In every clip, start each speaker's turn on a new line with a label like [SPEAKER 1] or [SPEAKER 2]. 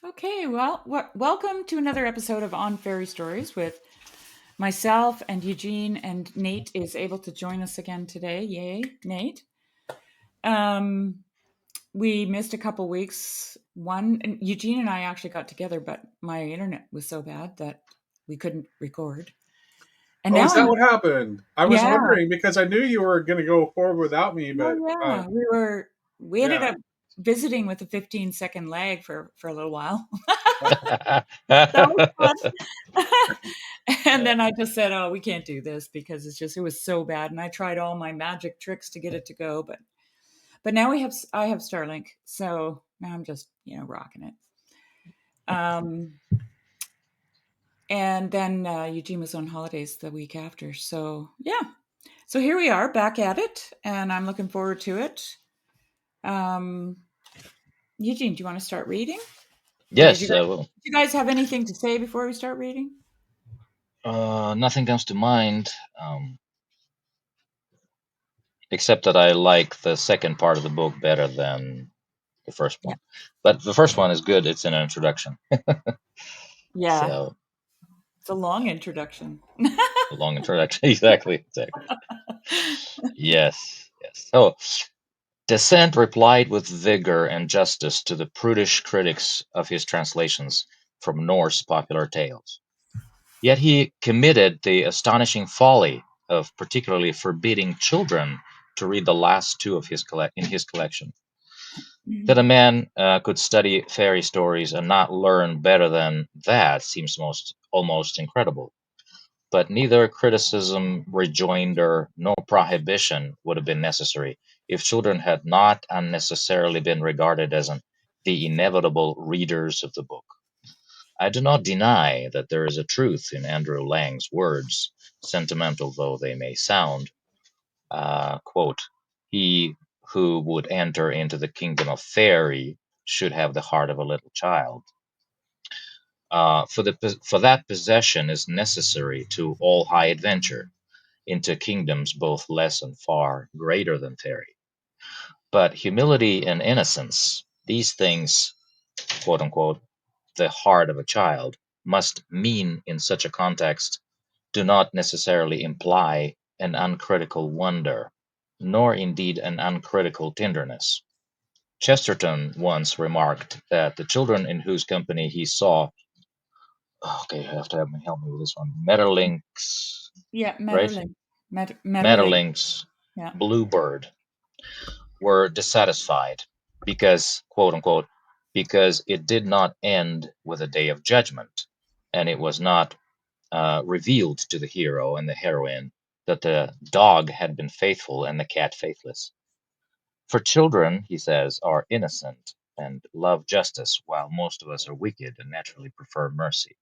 [SPEAKER 1] Okay, well, welcome to another episode of On Fairy Stories with myself and Eugene, and Nate is able to join us again today. Yay, Nate. Um, we missed a couple weeks. One, and Eugene and I actually got together, but my internet was so bad that we couldn't record. And
[SPEAKER 2] Oh,
[SPEAKER 1] now
[SPEAKER 2] is that
[SPEAKER 1] I'm,
[SPEAKER 2] what happened? I was
[SPEAKER 1] yeah,
[SPEAKER 2] wondering because I knew you were going to go forward without me, but
[SPEAKER 1] oh yeah, we ended
[SPEAKER 2] yeah.
[SPEAKER 1] up visiting with a 15-second lag for a little while. That was
[SPEAKER 3] Yeah.
[SPEAKER 1] fun. And then I just said, "Oh, we can't do this because it was so bad." And I tried all my magic tricks to get it to go, but now I have Starlink, so now I'm just rocking it. Um, and then Eugene was on holidays the week after, so yeah. So here we are back at it, and I'm looking forward to it. Um, Eugene, do you want to start reading, or
[SPEAKER 3] Yes, well,
[SPEAKER 1] did you guys have anything to say before we start reading?
[SPEAKER 3] nothing comes to mind except that I like the second part of the book better than the first
[SPEAKER 1] Yeah,
[SPEAKER 3] one. But the first one is good. It's an introduction.
[SPEAKER 1] yeah.
[SPEAKER 3] So,
[SPEAKER 1] It's a long introduction.
[SPEAKER 3] a long introduction. Exactly. Yes. So, Descent replied with vigor and justice to the prudish critics of his translations from Norse popular tales. Yet he committed the astonishing folly of particularly forbidding children to read the last two of in his collection. That a man could study fairy stories and not learn better than that seems most almost incredible. But neither criticism, rejoinder, nor prohibition would have been necessary if children had not unnecessarily been regarded as the inevitable readers of the book. I do not deny that there is a truth in Andrew Lang's words, sentimental though they may sound. Quote, he who would enter into the kingdom of fairy should have the heart of a little child. For that possession is necessary to all high adventure, into kingdoms both less and far greater than fairy. But humility and innocence, these things, quote unquote, the heart of a child, must mean in such a context do not necessarily imply an uncritical wonder, nor indeed an uncritical tenderness. Chesterton once remarked that the children in whose company he saw, okay, you have to help me with this one, Metterlinck's,
[SPEAKER 1] Yeah,
[SPEAKER 3] right?
[SPEAKER 1] Metterling. Metterling.
[SPEAKER 3] Metterlinck's
[SPEAKER 1] Yeah.
[SPEAKER 3] bluebird were dissatisfied because, quote unquote, because it did not end with a day of judgment, and it was not revealed to the hero and the heroine that the dog had been faithful and the cat faithless. For children, he says, are innocent and love justice, while most of us are wicked and naturally prefer mercy.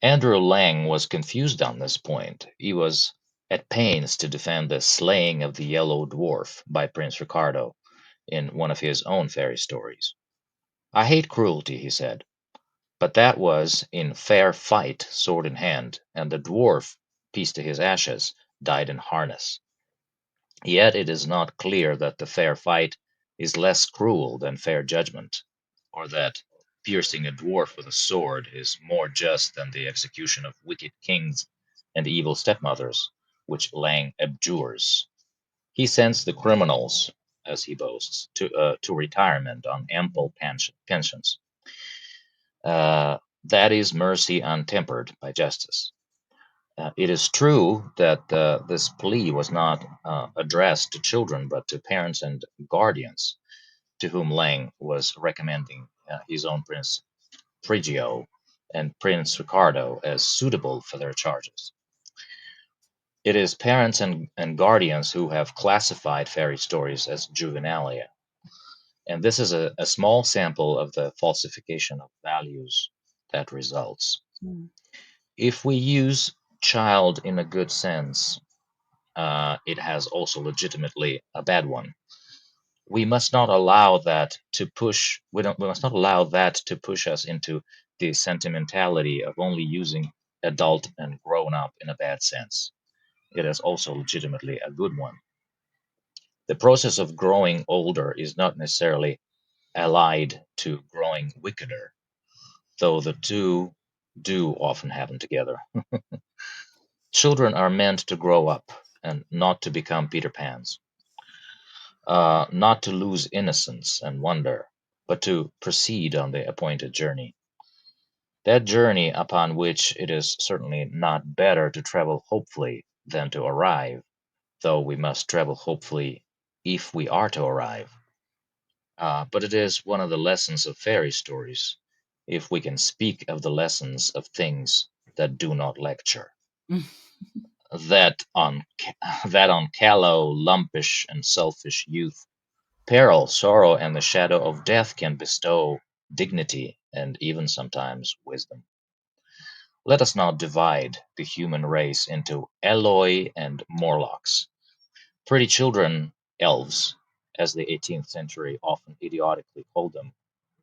[SPEAKER 3] Andrew Lang was confused on this point. He was at pains to defend the slaying of the yellow dwarf by Prince Ricardo in one of his own fairy stories. I hate cruelty, he said, but that was in fair fight, sword in hand, and the dwarf, peace to his ashes, died in harness. Yet it is not clear that the fair fight is less cruel than fair judgment, or that piercing a dwarf with a sword is more just than the execution of wicked kings and evil stepmothers, which Lang abjures. He sends the criminals, as he boasts, to retirement on ample pensions. That is mercy untempered by justice. It is true that this plea was not addressed to children, but to parents and guardians, to whom Lang was recommending his own Prince Frigio and Prince Ricardo as suitable for their charges. It is parents and guardians who have classified fairy stories as juvenilia, and this is a small sample of the falsification of values that results.
[SPEAKER 1] Mm.
[SPEAKER 3] If we use child in a good sense, it has also legitimately a bad one. We must not allow that to push. We must not allow that to push us into the sentimentality of only using adult and grown up in a bad sense. It is also legitimately a good one. The process of growing older is not necessarily allied to growing wickeder, though the two do often happen together. Children are meant to grow up and not to become Peter Pans, not to lose innocence and wonder, but to proceed on the appointed journey. That journey upon which it is certainly not better to travel hopefully than to arrive, though we must travel hopefully if we are to arrive. But it is one of the lessons of fairy stories, if we can speak of the lessons of things that do not lecture, that on that on callow, lumpish, and selfish youth, peril, sorrow, and the shadow of death can bestow dignity and even sometimes wisdom. Let us not divide the human race into Eloi and Morlocks, pretty children, elves, as the 18th century often idiotically called them,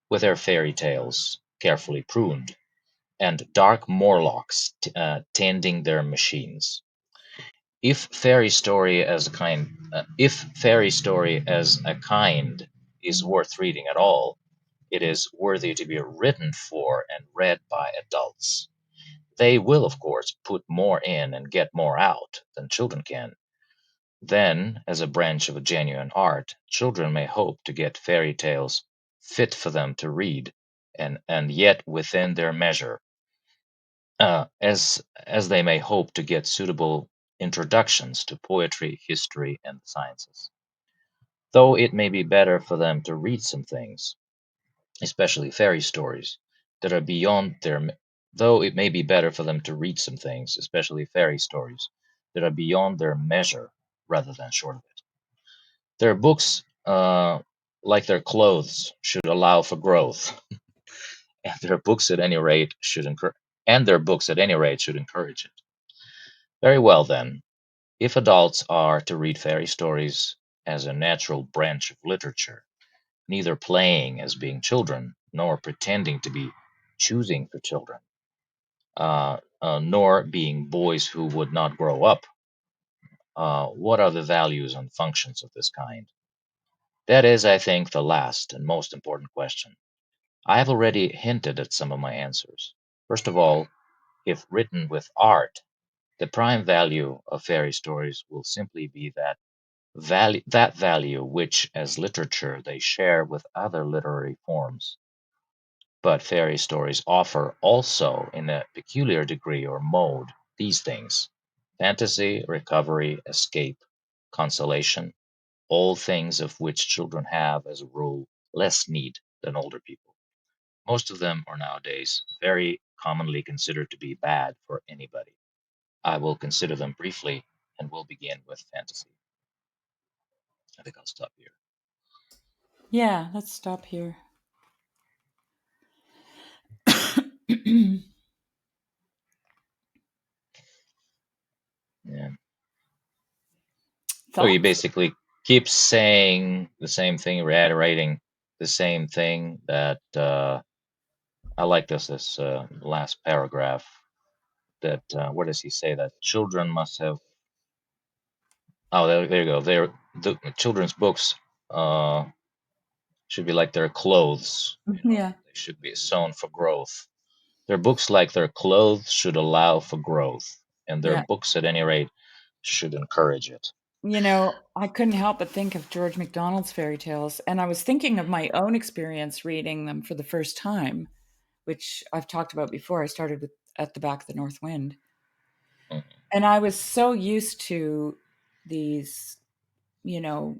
[SPEAKER 3] with their fairy tales carefully pruned, and dark Morlocks tending their machines. If fairy story as a kind is worth reading at all, it is worthy to be written for and read by adults. They will, of course, put more in and get more out than children can. Then, as a branch of a genuine art, children may hope to get fairy tales fit for them to read, and yet within their measure, as they may hope to get suitable introductions to poetry, history, and the sciences. Though it may be better for them to read some things, especially fairy stories, that are beyond their though it may be better for them to read some things, especially fairy stories, that are beyond their measure rather than short of it. Their books, like their clothes, should allow for growth, and their books at any rate should encourage it. Very well then, if adults are to read fairy stories as a natural branch of literature, neither playing as being children, nor pretending to be choosing for children, nor being boys who would not grow up, what are the values and functions of this kind? That is, I think, the last and most important question. I have already hinted at some of my answers. First of all, if written with art, the prime value of fairy stories will simply be that value which, as literature, they share with other literary forms. But fairy stories offer also, in a peculiar degree or mode, these things: fantasy, recovery, escape, consolation, all things of which children have, as a rule, less need than older people. Most of them are nowadays very commonly considered to be bad for anybody. I will consider them briefly and will begin with fantasy. I think I'll stop here.
[SPEAKER 1] Yeah, let's stop here.
[SPEAKER 3] Yeah. So he
[SPEAKER 1] Thoughts?
[SPEAKER 3] basically keeps saying the same thing, reiterating the same thing. That I like this last paragraph. That where does he say that children must have? Oh, there you go. The children's books uh, should be like their clothes.
[SPEAKER 1] Yeah.
[SPEAKER 3] They should be sewn for growth. Their books, like their clothes, should allow for growth, and their
[SPEAKER 1] Yeah.
[SPEAKER 3] books, at any rate, should encourage it.
[SPEAKER 1] I couldn't help but think of George MacDonald's fairy tales, and I was thinking of my own experience reading them for the first time, which I've talked about before. I started with At the Back of the North Wind,
[SPEAKER 3] Mhm,
[SPEAKER 1] and I was so used to these, you know,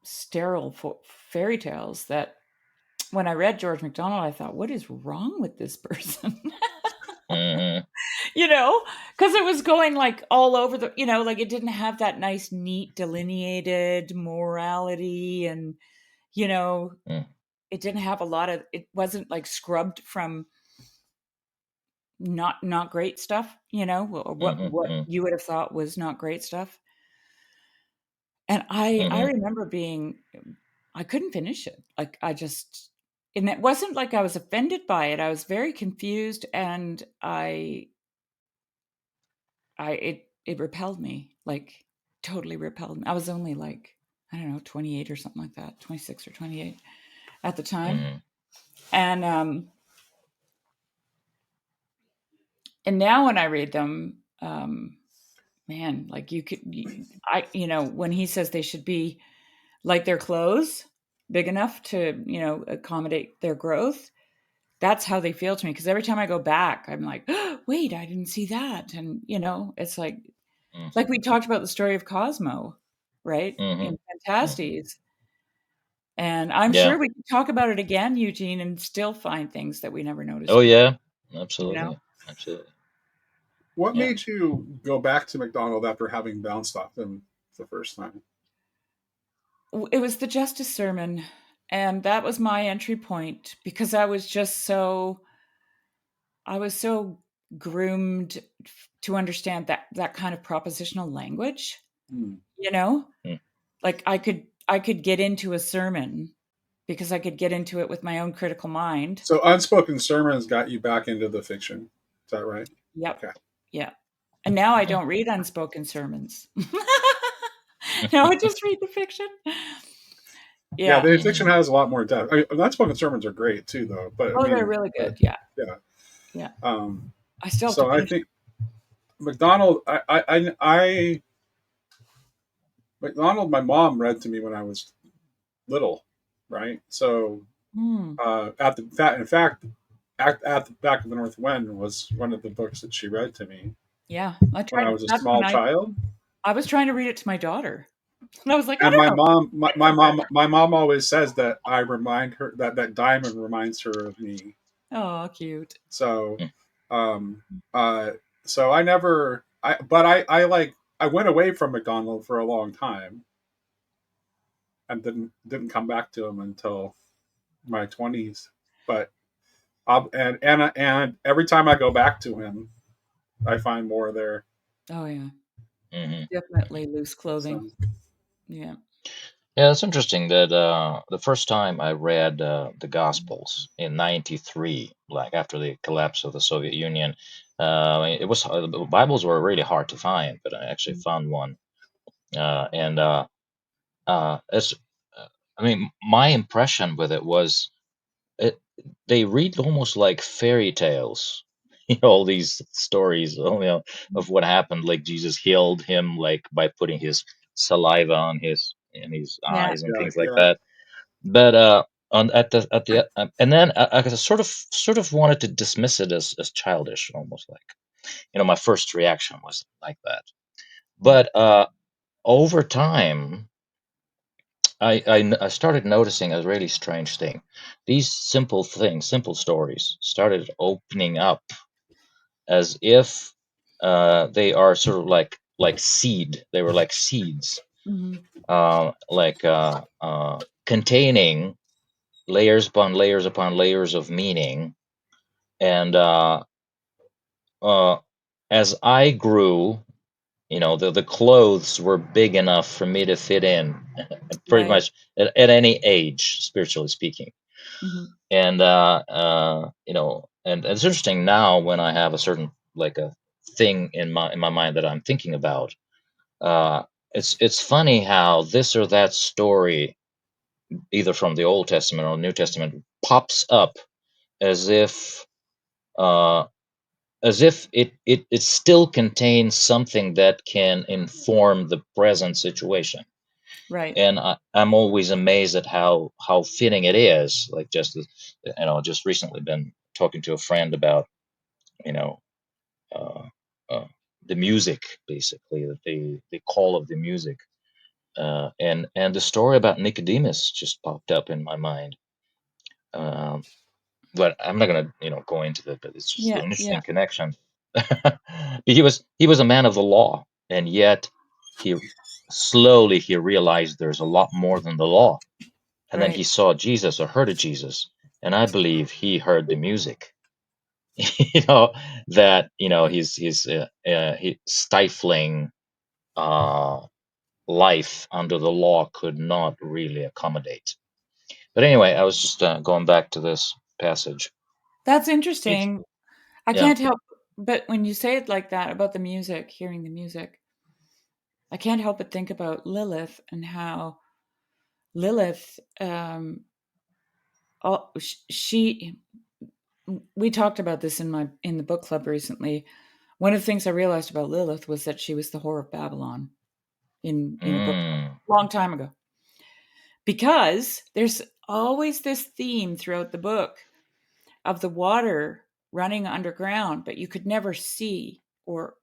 [SPEAKER 1] sterile fairy tales that when I read George MacDonald, I thought, what is wrong with this person?
[SPEAKER 3] mhm,
[SPEAKER 1] Because it was going like all over like it didn't have that nice, neat, delineated morality. And, you know,
[SPEAKER 3] mhm,
[SPEAKER 1] it didn't have a lot of, it wasn't like scrubbed from not great stuff, or
[SPEAKER 3] mhm,
[SPEAKER 1] what
[SPEAKER 3] mhm,
[SPEAKER 1] you would have thought was not great stuff. And I
[SPEAKER 3] mhm,
[SPEAKER 1] remember I couldn't finish it. Like I just, and it wasn't like I was offended by it. I was very confused, and it repelled me, like totally repelled me. I was only like, I don't know, 28 or something like that, 26 or 28 at the time.
[SPEAKER 3] Mm-hmm.
[SPEAKER 1] And now when I read them, man, like when he says they should be like their clothes, big enough to, accommodate their growth, that's how they feel to me. Because every time I go back, I'm like, oh, wait, I didn't see that. And, it's like we talked about the story of Cosmo, right?
[SPEAKER 3] Mm-hmm.
[SPEAKER 1] In
[SPEAKER 3] Mm-hmm.
[SPEAKER 1] Fantastes. And I'm
[SPEAKER 3] Yeah.
[SPEAKER 1] sure we can talk about it again, Eugene, and still find things that we never noticed
[SPEAKER 3] Oh
[SPEAKER 1] before,
[SPEAKER 3] yeah.
[SPEAKER 1] you know?
[SPEAKER 3] Absolutely. Absolutely.
[SPEAKER 2] What
[SPEAKER 3] Yeah.
[SPEAKER 2] made you go back to McDonald after having bounced off them the first time?
[SPEAKER 1] It was the Justice Sermon. And that was my entry point because I was so groomed to understand that kind of propositional language,
[SPEAKER 2] Hmm.
[SPEAKER 1] you know?
[SPEAKER 3] Mm.
[SPEAKER 1] Like I could get into a sermon because I could get into it with my own critical mind.
[SPEAKER 2] So unspoken sermons got you back into the fiction. Is that right?
[SPEAKER 1] Yep.
[SPEAKER 2] Okay.
[SPEAKER 1] Yeah. And now I
[SPEAKER 3] Yeah.
[SPEAKER 1] don't read unspoken sermons. Now I just read the fiction.
[SPEAKER 2] Yeah,
[SPEAKER 1] Yeah.
[SPEAKER 2] the
[SPEAKER 3] Mm-hmm.
[SPEAKER 2] fiction has a lot more depth. Unspoken sermons are great too, though. But I
[SPEAKER 1] Oh, they're
[SPEAKER 2] mean,
[SPEAKER 1] really
[SPEAKER 2] but
[SPEAKER 1] good. Yeah.
[SPEAKER 2] yeah.
[SPEAKER 1] Yeah.
[SPEAKER 2] Um,
[SPEAKER 1] I still have to
[SPEAKER 2] so I
[SPEAKER 1] finish.
[SPEAKER 2] think McDonald. McDonald. My mom read to me when I was little, right? So
[SPEAKER 1] Hmm.
[SPEAKER 2] in fact, at the Back of the North Wind was one of the books that she read to me
[SPEAKER 1] Yeah.
[SPEAKER 2] when I was a
[SPEAKER 1] That's when
[SPEAKER 2] small child.
[SPEAKER 1] I was trying to read it to my daughter. And I was like, I
[SPEAKER 2] And
[SPEAKER 1] don't know.
[SPEAKER 2] my mom always says that I remind her that diamond reminds her of me.
[SPEAKER 1] Oh, cute.
[SPEAKER 2] So,
[SPEAKER 3] Mm.
[SPEAKER 2] um, uh, so I never, I went away from McDonald for a long time and didn't come back to him until my 20s. But and every time I go back to him, I find more there.
[SPEAKER 1] Oh yeah.
[SPEAKER 3] Mm-hmm.
[SPEAKER 1] Definitely loose clothing.
[SPEAKER 2] So,
[SPEAKER 1] Yeah.
[SPEAKER 3] Yeah, it's interesting that the first time I read the Gospels in '93, like after the collapse of the Soviet Union, it was the Bibles were really hard to find, but I actually found one, and it's, uh, I mean, my impression with it was it they read almost like fairy tales. All these stories, of what happened, like Jesus healed him, like by putting his saliva on his in his
[SPEAKER 1] Yeah.
[SPEAKER 3] eyes and
[SPEAKER 2] yeah,
[SPEAKER 3] things like
[SPEAKER 2] yeah.
[SPEAKER 3] that. But on at the and then I sort of wanted to dismiss it as childish, almost like, my first reaction was like that.
[SPEAKER 1] Yeah.
[SPEAKER 3] But over time, I started noticing a really strange thing. These simple things, simple stories, started opening up as if they are sort of like seed. They were like seeds,
[SPEAKER 1] Hmm.
[SPEAKER 3] like containing layers upon layers upon layers of meaning. And uh, as I grew, the clothes were big enough for me to fit in, pretty
[SPEAKER 1] Right.
[SPEAKER 3] much at any age, spiritually speaking.
[SPEAKER 1] Hmm.
[SPEAKER 3] And and it's interesting now when I have a certain, like, a thing in my mind that I'm thinking about. Uh, it's funny how this or that story, either from the Old Testament or New Testament, pops up as if uh, it still contains something that can inform the present situation.
[SPEAKER 1] Right.
[SPEAKER 3] And I'm always amazed at how fitting it is. Like, just recently been talking to a friend about, you know uh, uh, the music, basically, the call of the music, and the story about Nicodemus just popped up in my mind. Um, but I'm not gonna, go into that. But it's just an
[SPEAKER 1] Yeah. Yeah.
[SPEAKER 3] interesting connection. He was a man of the law, and yet he slowly he realized there's a lot more than the law. And then he
[SPEAKER 1] Right.
[SPEAKER 3] saw Jesus, or heard of Jesus, and I believe he heard the music. That, he stifling uh, life under the law could not really accommodate. But anyway, I was just going back to this passage.
[SPEAKER 1] That's
[SPEAKER 3] It's
[SPEAKER 1] interesting. I
[SPEAKER 3] Yeah.
[SPEAKER 1] can't help but when you say it like that about the music, hearing the music, I can't help but think about Lilith and how Lilith, she we talked about this in the book club recently. One of the things I realized about Lilith was that she was the whore of Babylon in a book club
[SPEAKER 3] Mm.
[SPEAKER 1] a long time ago. Because there's always this theme throughout the book of the water running underground, but you could never see, or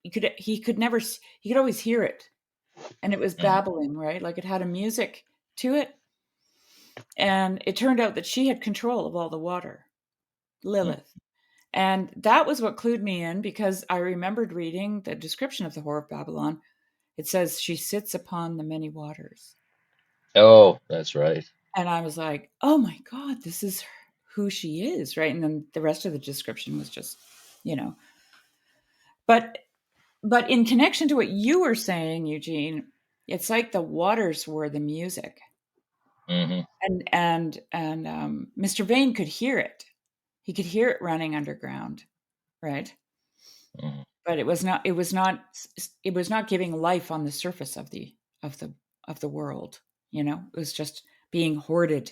[SPEAKER 1] he could never he could always hear it, and it was
[SPEAKER 3] Mm.
[SPEAKER 1] babbling, right? Like it had a music to it, and it turned out that she had control of all the water,
[SPEAKER 3] Mm.
[SPEAKER 1] Lilith. And that was what clued me in, because I remembered reading the description of the Whore of Babylon. It says she sits upon the many waters.
[SPEAKER 3] Oh, that's right.
[SPEAKER 1] And I was like, oh my God, this is who she is, right? And then the rest of the description was just, you know. But in connection to what you were saying, Eugene, it's like the waters were the music.
[SPEAKER 3] Hmm.
[SPEAKER 1] And Mr. Vane could hear it. He could hear it running underground, right?
[SPEAKER 3] Hmm.
[SPEAKER 1] But it was not giving life on the surface of the of the world, you know. It was just being hoarded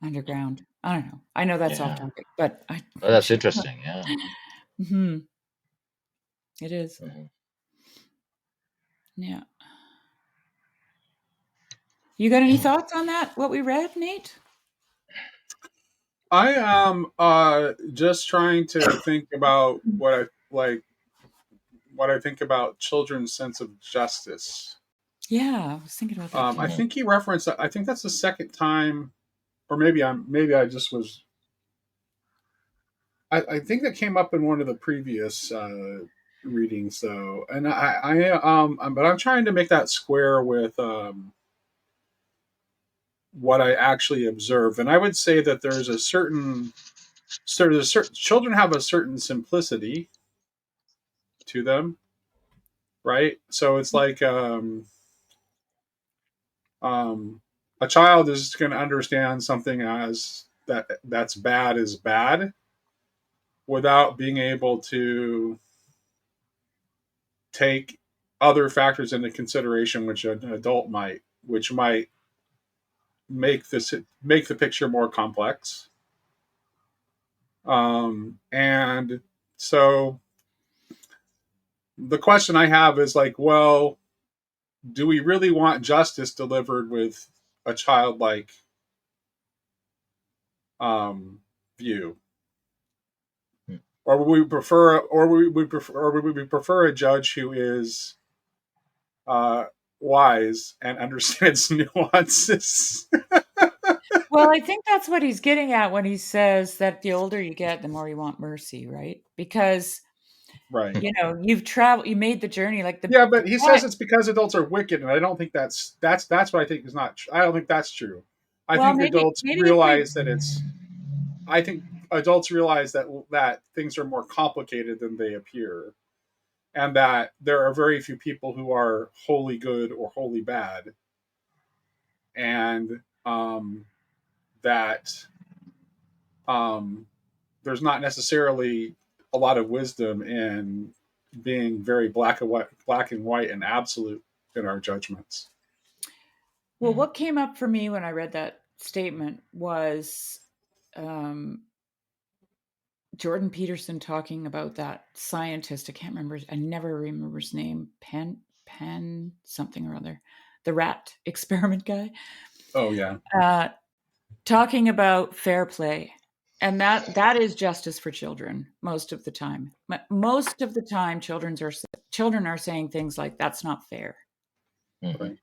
[SPEAKER 1] underground. I don't know. I know that's off
[SPEAKER 3] Yeah.
[SPEAKER 1] topic, but
[SPEAKER 3] Oh,
[SPEAKER 1] I'm
[SPEAKER 3] that's
[SPEAKER 1] sure.
[SPEAKER 3] interesting. Yeah.
[SPEAKER 1] Mhm. It is.
[SPEAKER 3] Hmm.
[SPEAKER 1] Yeah. You got any thoughts on that? What we read, Nate?
[SPEAKER 2] I am just trying to think about what I think about children's sense of justice.
[SPEAKER 1] Yeah, I was thinking about that
[SPEAKER 2] I
[SPEAKER 1] too.
[SPEAKER 3] Hmm.
[SPEAKER 2] think he referenced. I think that's the second time, or maybe I just was. I think that came up in one of the previous readings, though, and but I'm trying to make that square with what I actually observe, and I would say that there's a certain children have a certain simplicity to them, right? So it's like um, a child is going to understand something as that's bad is bad without being able to take other factors into consideration, which an adult might, which might make the picture more complex. And so the question I have is like, well, do we really want justice delivered with a childlike view, or would we prefer, would we prefer a judge who is uh, wise and understands nuances?
[SPEAKER 1] Well, I think that's what he's getting at when he says that the older you get, the more you want mercy, right? Because,
[SPEAKER 2] Right.
[SPEAKER 1] you know, you've traveled, you made the journey, like
[SPEAKER 2] Yeah,
[SPEAKER 1] the
[SPEAKER 2] but he
[SPEAKER 1] guy.
[SPEAKER 2] says it's because adults are wicked, and I don't think that's what I think is not. I don't think that's true. I
[SPEAKER 1] Well,
[SPEAKER 2] think adults
[SPEAKER 1] maybe if we
[SPEAKER 2] realize that it's. I think adults realize that things are more complicated than they appear, and that there are very few people who are wholly good or wholly bad, and that um, there's not necessarily a lot of wisdom in being very black and white, and absolute in our judgments.
[SPEAKER 1] well, what came up for me when I read that statement was um, Jordan Peterson talking about that scientist. I never remember his name. Penn something or other, the rat experiment guy,
[SPEAKER 2] Oh yeah.
[SPEAKER 1] uh, talking about fair play, and that is justice for children most of the time. Most of the time, children are saying things like, "That's not fair.
[SPEAKER 3] Hmm.
[SPEAKER 2] Right.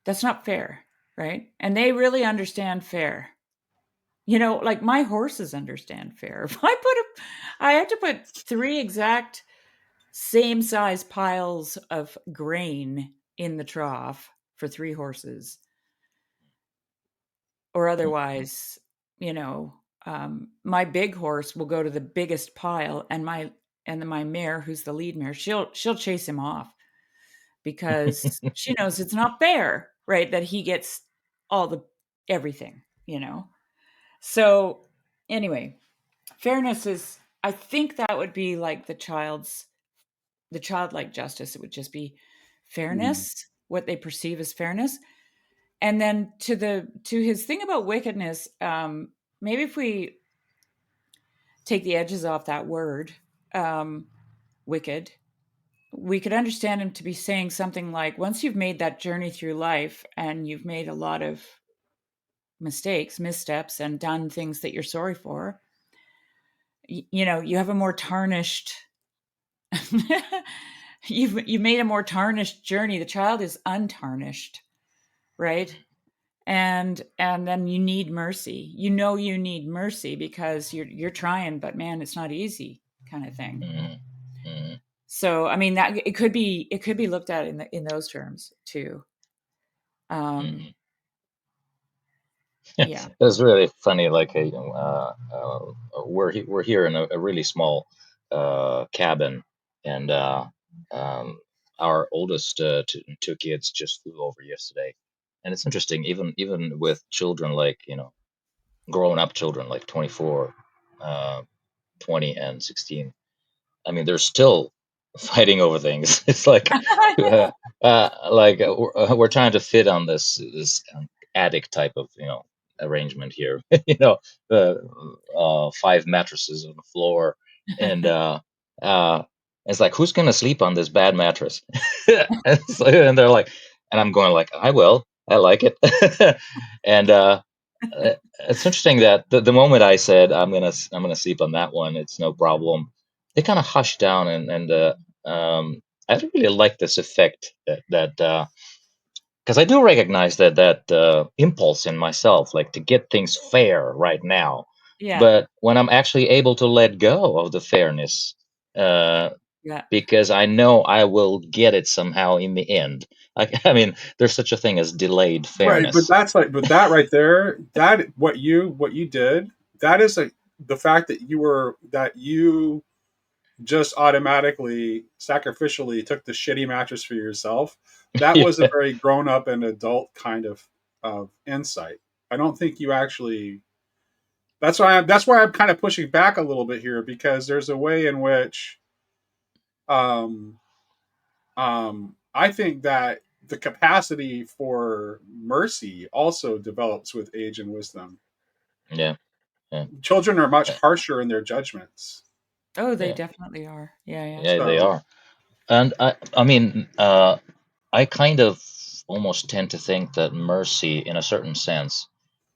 [SPEAKER 1] That's not fair," right? And they really understand fair. You know, like my horses understand fair. If I had to put three exact same size piles of grain in the trough for three horses, or otherwise, you know, my big horse will go to the biggest pile, and my mare, who's the lead mare, she'll chase him off because she knows it's not fair, right? That he gets all the everything, you know. So anyway, fairness is, I think that would be like the childlike justice. It would just be
[SPEAKER 2] Mm.
[SPEAKER 1] fairness, what they perceive as fairness. And then to his thing about wickedness, maybe if we take the edges off that word, um, wicked, we could understand him to be saying something like, once you've made that journey through life and you've made a lot of mistakes, missteps, and done things that you're sorry for, you have a more tarnished you've made a more tarnished journey. The child is untarnished, right? And then you need mercy. You need mercy because you're trying, but man, it's not easy, kind of thing.
[SPEAKER 3] Mm, mm,
[SPEAKER 1] So I mean, that it could be looked at in those terms too. Um,
[SPEAKER 3] mm.
[SPEAKER 1] yeah.
[SPEAKER 3] It's really funny. Like, we're here in a really small cabin, and um, our oldest two kids just flew over yesterday, and it's interesting. Even with children, like, grown up children, like 24, uh, 20, and 16. I mean, they're still fighting over things. It's like we're trying to fit on this attic type of arrangement here. Uh, five mattresses on the floor, and uh, it's like, who's gonna sleep on this bad mattress? And they're like, and I'm going like, I will. I like it. And it's interesting that the moment I said I'm gonna sleep on that one, it's no problem, they kind of hushed down, and I really like this effect that because I do recognize that impulse in myself, like to get things fair right now.
[SPEAKER 1] Yeah.
[SPEAKER 3] But when I'm actually able to let go of the fairness, uh,
[SPEAKER 1] Yeah.
[SPEAKER 3] because I know I will get it somehow in the end. I mean, there's such a thing as delayed
[SPEAKER 2] Right, but
[SPEAKER 3] fairness.
[SPEAKER 2] that's like, but that right there, that what you did, that is like the fact that you just automatically sacrificially took the shitty mattress for yourself. That was a
[SPEAKER 3] Yeah.
[SPEAKER 2] very grown up and adult kind of insight. I don't think you actually. That's why I'm kind of pushing back a little bit here, because there's a way in which um I think that the capacity for mercy also develops with age and wisdom.
[SPEAKER 3] Yeah. Yeah.
[SPEAKER 2] Children are much
[SPEAKER 3] Yeah.
[SPEAKER 2] harsher in their judgments.
[SPEAKER 1] Oh, they
[SPEAKER 3] Yeah.
[SPEAKER 1] definitely are. Yeah. Yeah.
[SPEAKER 3] Yeah, they
[SPEAKER 2] So,
[SPEAKER 3] are. And I mean, I kind of almost tend to think that mercy, in a certain sense,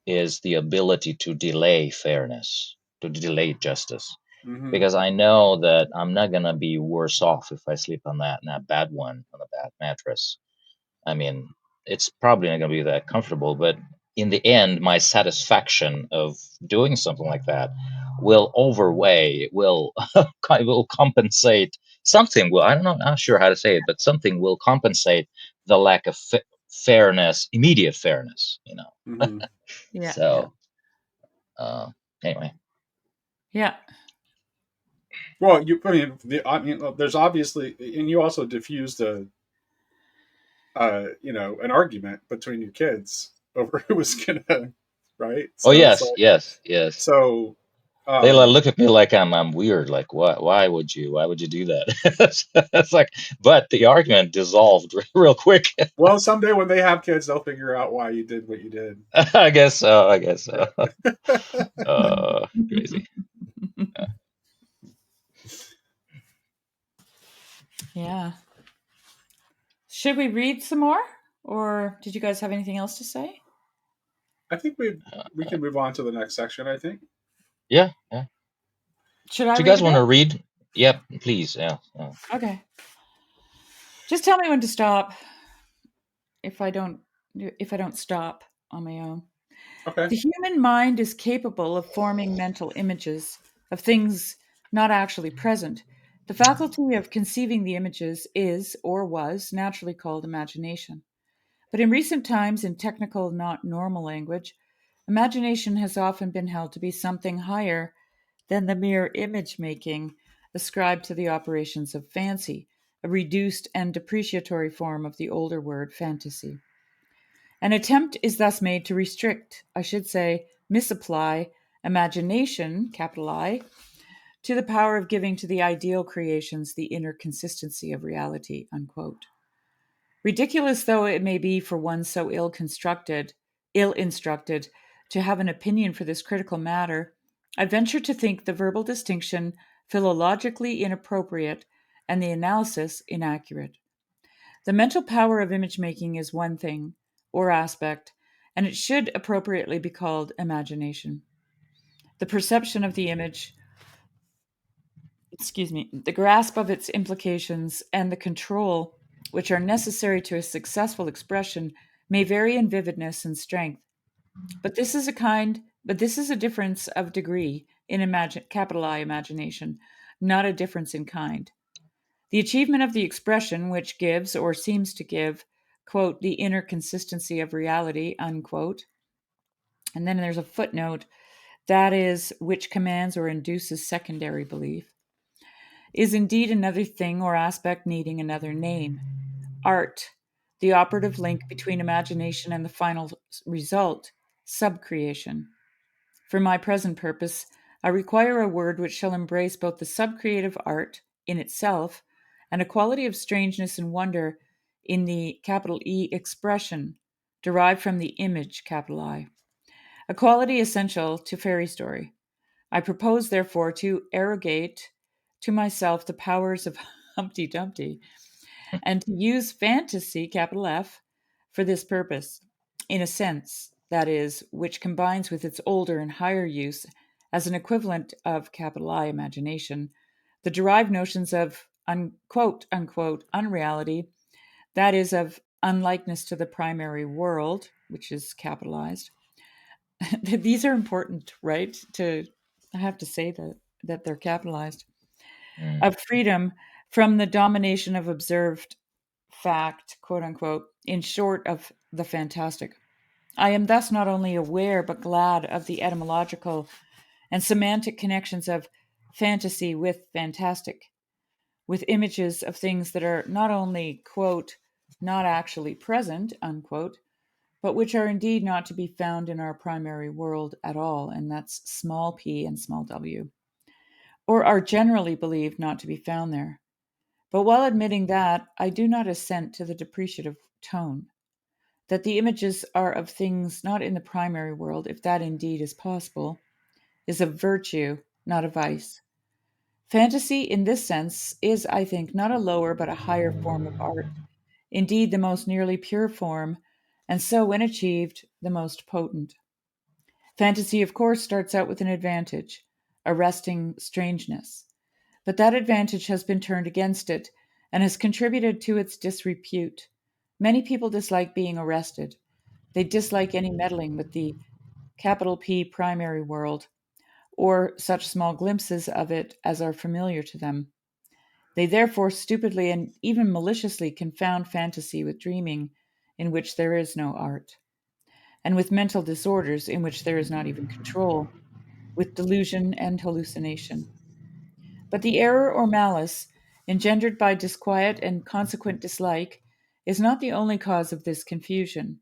[SPEAKER 3] is the ability to delay fairness, to delay justice.
[SPEAKER 2] mhm.
[SPEAKER 3] Because I know that I'm not gonna be worse off if I sleep on that bad one, on a bad mattress. I mean, it's probably not going to be that comfortable, but in the end, my satisfaction of doing something like that will overweigh, will will compensate something. Will, I don't know, I'm not sure how to say it, but something will compensate the lack of fairness, immediate fairness.
[SPEAKER 2] Mhm.
[SPEAKER 1] Yeah. Yeah.
[SPEAKER 3] So uh, anyway,
[SPEAKER 1] Yeah.
[SPEAKER 2] Well, I mean, there's obviously, and you also diffused an argument between your kids over who was gonna, right?
[SPEAKER 3] oh
[SPEAKER 2] So it's
[SPEAKER 3] yes,
[SPEAKER 2] like,
[SPEAKER 3] yes, yes.
[SPEAKER 2] so,
[SPEAKER 3] They
[SPEAKER 2] um,
[SPEAKER 3] look at me like I'm weird. Like, what? Why would you do that? It's like, but the argument dissolved real quick.
[SPEAKER 2] well, someday when they have kids, they'll figure out why you did what you did.
[SPEAKER 3] I guess so. I guess so.
[SPEAKER 2] Yeah.
[SPEAKER 3] Crazy.
[SPEAKER 1] Yeah. Should we read some more? Or did you guys have anything else to say?
[SPEAKER 2] I think we
[SPEAKER 3] Uh,
[SPEAKER 2] we can move on to the next section. I think.
[SPEAKER 3] yeah, yeah.
[SPEAKER 1] Should I
[SPEAKER 3] Do you
[SPEAKER 1] read
[SPEAKER 3] guys
[SPEAKER 1] a
[SPEAKER 3] want
[SPEAKER 1] bit?
[SPEAKER 3] to read? Yep, please. Yeah. Yeah.
[SPEAKER 1] Okay. Just tell me when to stop if I don't stop on my own.
[SPEAKER 2] Okay.
[SPEAKER 1] The human mind is capable of forming mental images of things not actually present. The faculty of conceiving the images is, or was, naturally called imagination. But in recent times, in technical, not normal language, imagination has often been held to be something higher than the mere image making ascribed to the operations of fancy, a reduced and depreciatory form of the older word fantasy. An attempt is thus made to restrict, I should say, misapply imagination, capital I, to the power of giving to the ideal creations the inner consistency of reality, unquote. Ridiculous though it may be for one so ill instructed, to have an opinion for this critical matter, I venture to think the verbal distinction philologically inappropriate and the analysis inaccurate. The mental power of image making is one thing, or aspect, and it should appropriately be called imagination. The perception of the image, the grasp of its implications, and the control which are necessary to a successful expression may vary in vividness and strength. But this is a difference of degree in capital I imagination, not a difference in kind. The achievement of the expression which gives or seems to give, quote, the inner consistency of reality, unquote. And then there's a footnote, that is, which commands or induces secondary belief, is indeed another thing or aspect needing another name. Art, the operative link between imagination and the final result, subcreation. For my present purpose, I require a word which shall embrace both the subcreative art in itself and a quality of strangeness and wonder in the capital E expression derived from the image capital I, a quality essential to fairy story. I propose, therefore, to arrogate to myself the powers of Humpty Dumpty and to use fantasy, capital F, for this purpose, in a sense, that is, which combines with its older and higher use as an equivalent of capital I imagination, the derived notions of unquote unreality, that is, of unlikeness to the primary world, which is capitalized. These are important, right? I have to say that they're capitalized.
[SPEAKER 3] Mm.
[SPEAKER 1] Of freedom from the domination of observed fact, quote unquote, in short, of the fantastic. I am thus not only aware but glad of the etymological and semantic connections of fantasy with fantastic, with images of things that are not only, quote, not actually present, unquote, but which are indeed not to be found in our primary world at all, and that's small p and small w, or are generally believed not to be found there. But while admitting that, I do not assent to the depreciative tone, that the images are of things not in the primary world, if that indeed is possible, is a virtue, not a vice. Fantasy, in this sense, is, I think, not a lower but a higher form of art, indeed, the most nearly pure form, and so, when achieved, the most potent. Fantasy, of course, starts out with an advantage, arresting strangeness. But that advantage has been turned against it and has contributed to its disrepute. Many people dislike being arrested. They dislike any meddling with the capital P primary world, or such small glimpses of it as are familiar to them. They therefore stupidly and even maliciously confound fantasy with dreaming, in which there is no art, and with mental disorders, in which there is not even control, with delusion and hallucination. But the error or malice engendered by disquiet and consequent dislike is not the only cause of this confusion.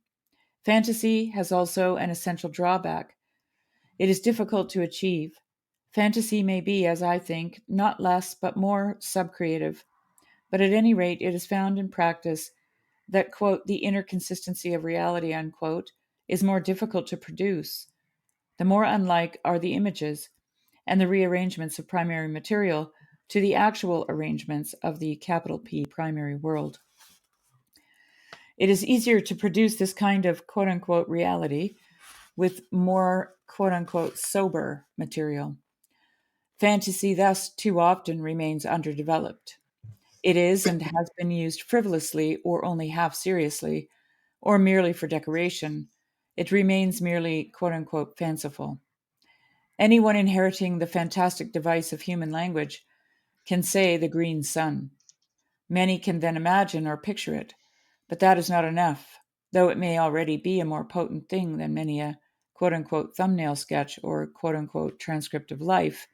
[SPEAKER 1] Fantasy has also an essential drawback. It is difficult to achieve. Fantasy may be, as I think, not less but more subcreative, but at any rate it is found in practice that, quote, the inner consistency of reality, unquote, is more difficult to produce. The more unlike are the images and the rearrangements of primary material to the actual arrangements of the capital P primary world. It is easier to produce this kind of quote unquote reality with more quote unquote sober material. Fantasy thus too often remains underdeveloped. It is and has been used frivolously or only half seriously or merely for decoration. It remains merely quote unquote fanciful. Anyone inheriting the fantastic device of human language can say the green sun. Many can then imagine or picture it, but that is not enough, though it may already be a more potent thing than many a quote unquote thumbnail sketch or quote unquote transcript of life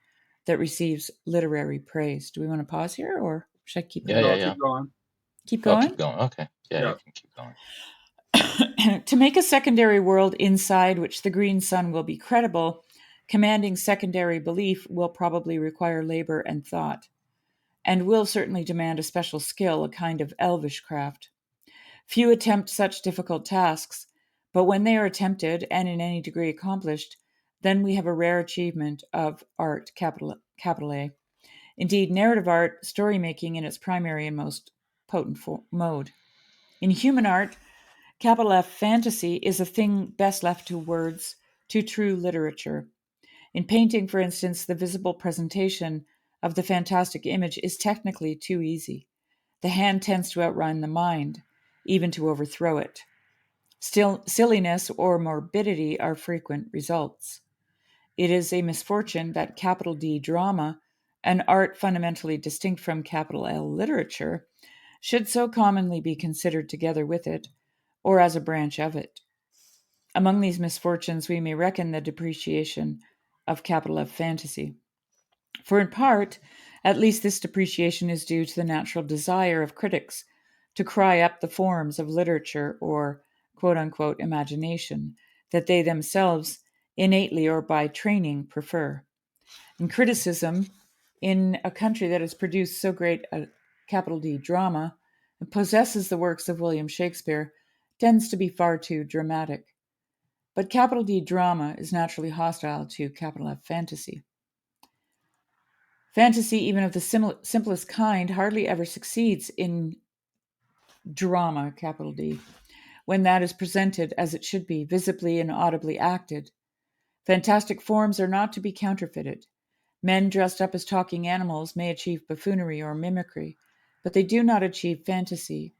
[SPEAKER 1] that receives literary praise. Do we want to pause here or should I keep
[SPEAKER 3] Yeah, yeah,
[SPEAKER 1] going?
[SPEAKER 2] No,
[SPEAKER 3] yeah.
[SPEAKER 2] keep going.
[SPEAKER 1] Keep
[SPEAKER 3] Oh, keep
[SPEAKER 1] going?
[SPEAKER 3] going. Okay. Yeah, you
[SPEAKER 2] Yeah.
[SPEAKER 3] can keep going.
[SPEAKER 1] To make a secondary world inside which the green sun will be credible, commanding secondary belief will probably require labor and thought, and will certainly demand a special skill, a kind of elvish craft. Few attempt such difficult tasks, but when they are attempted and in any degree accomplished, then we have a rare achievement of art, capital A. Indeed, narrative art, story making in its primary and most potent mode. In human art, capital F fantasy is a thing best left to words, to true literature. In painting, for instance, the visible presentation of the fantastic image is technically too easy. The hand tends to outrun the mind, even to overthrow it. Still, silliness or morbidity are frequent results. It is a misfortune that capital D drama, an art fundamentally distinct from capital L literature, should so commonly be considered together with it, or as a branch of it. Among these misfortunes, we may reckon the depreciation of capital F fantasy. For in part, at least, this depreciation is due to the natural desire of critics to cry up the forms of literature or quote unquote imagination that they themselves innately or by training prefer. And criticism, in a country that has produced so great a capital D drama and possesses the works of William Shakespeare, tends to be far too dramatic. But capital D drama is naturally hostile to capital F fantasy. Fantasy, even of the simplest kind, hardly ever succeeds in drama, capital D, when that is presented as it should be, visibly and audibly acted. Fantastic forms are not to be counterfeited. Men dressed up as talking animals may achieve buffoonery or mimicry, but they do not achieve fantasy.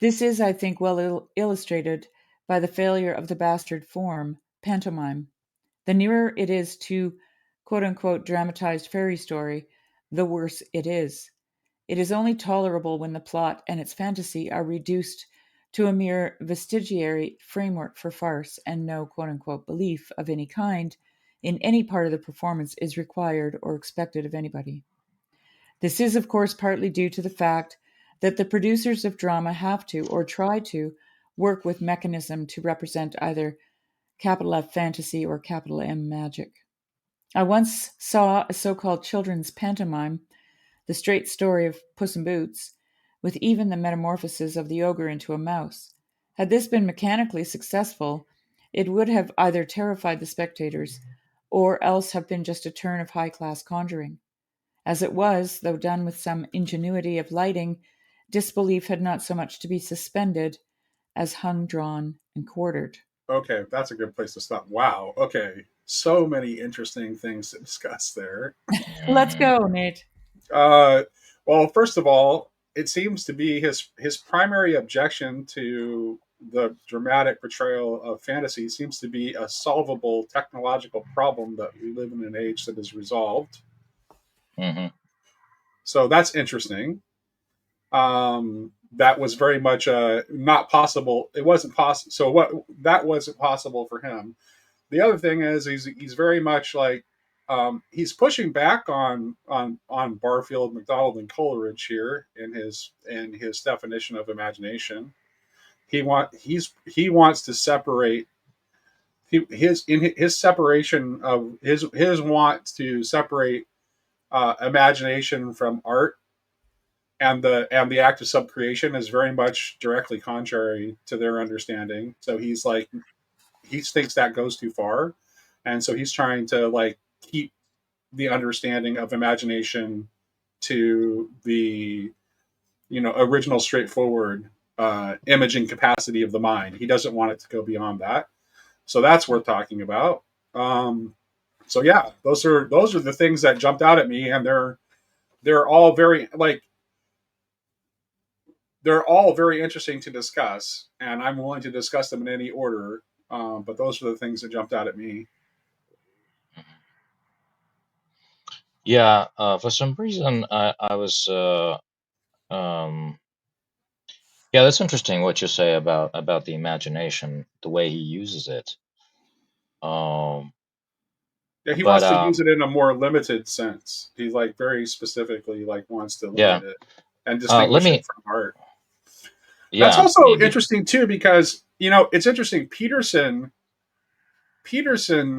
[SPEAKER 1] This is, I think, well illustrated by the failure of the bastard form, pantomime. The nearer it is to quote unquote dramatized fairy story, the worse it is. It is only tolerable when the plot and its fantasy are reduced to a mere vestigiary framework for farce, and no quote unquote belief of any kind in any part of the performance is required or expected of anybody. This is, of course, partly due to the fact that the producers of drama have to, or try to, work with mechanism to represent either capital F fantasy or capital M magic. I once saw a so called children's pantomime, the straight story of Puss in Boots, with even the metamorphosis of the ogre into a mouse. Had this been mechanically successful, it would have either terrified the spectators or else have been just a turn of high class conjuring. As it was, though done with some ingenuity of lighting, disbelief had not so much to be suspended as hung, drawn, and quartered.
[SPEAKER 2] Okay, that's a good place to stop. Wow. Okay, so many interesting things to discuss there.
[SPEAKER 1] Let's
[SPEAKER 3] Mhm.
[SPEAKER 1] go, Nate.
[SPEAKER 2] Uh, well, first of all, it seems to be his primary objection to the dramatic portrayal of fantasy seems to be a solvable technological problem that we live in an age that is resolved.
[SPEAKER 3] Mhm.
[SPEAKER 2] So that's interesting. That was very much not possible. It wasn't possible. So what that wasn't possible for him. The other thing is he's very much like he's pushing back on Barfield, McDonald, and Coleridge here in his definition of imagination. He wants to separate his separation of his want to separate imagination from art and the act of subcreation is very much directly contrary to their understanding. So he's like he thinks that goes too far, and so he's trying to like keep the understanding of imagination to the original straightforward imaging capacity of the mind. He doesn't want it to go beyond that. So that's worth talking about. So yeah, those are the things that jumped out at me, and they're all very like they're all very interesting to discuss, and I'm willing to discuss them in any order. But those are the things that jumped out at me.
[SPEAKER 3] Yeah, for some reason, I was, um, yeah, that's interesting what you say about the imagination, the way he uses it. Um,
[SPEAKER 2] Yeah, he
[SPEAKER 3] but
[SPEAKER 2] wants to use it in a more limited sense. He like very specifically like wants to
[SPEAKER 3] yeah,
[SPEAKER 2] limit it and
[SPEAKER 3] let
[SPEAKER 2] distinguish it
[SPEAKER 3] me,
[SPEAKER 2] from art. That's
[SPEAKER 3] yeah,
[SPEAKER 2] also interesting too because it's interesting. Peterson,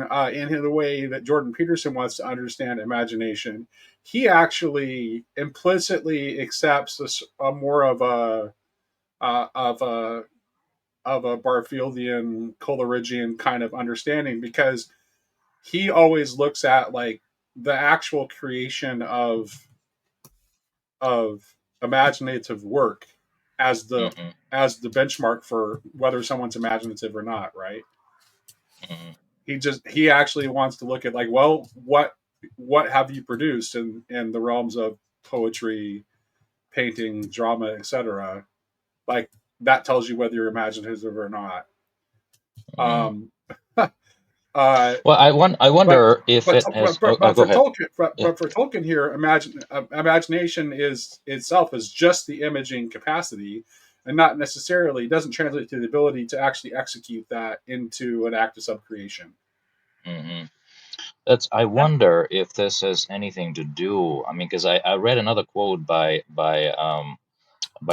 [SPEAKER 2] in the way that Jordan Peterson wants to understand imagination, he actually implicitly accepts a more of of a Barfieldian Coleridgean kind of understanding, because he always looks at like the actual creation of imaginative work as
[SPEAKER 3] Hmm.
[SPEAKER 2] the benchmark for whether someone's imaginative or not, right?
[SPEAKER 3] Hmm.
[SPEAKER 2] He actually wants to look at like, well, what have you produced in the realms of poetry, painting, drama, etc. Like that tells you whether you're imaginative or not.
[SPEAKER 3] Hmm.
[SPEAKER 2] Um, uh,
[SPEAKER 3] Well, I
[SPEAKER 2] but
[SPEAKER 3] wonder if it has. Oh, go
[SPEAKER 2] for
[SPEAKER 3] ahead.
[SPEAKER 2] Tolkien,
[SPEAKER 3] Yeah.
[SPEAKER 2] for Tolkien here, imagination is itself is just the imaging capacity, and not necessarily doesn't translate to the ability to actually execute that into an act of subcreation.
[SPEAKER 3] Hmm. That's. I wonder if this has anything to do. I mean, because I read another quote by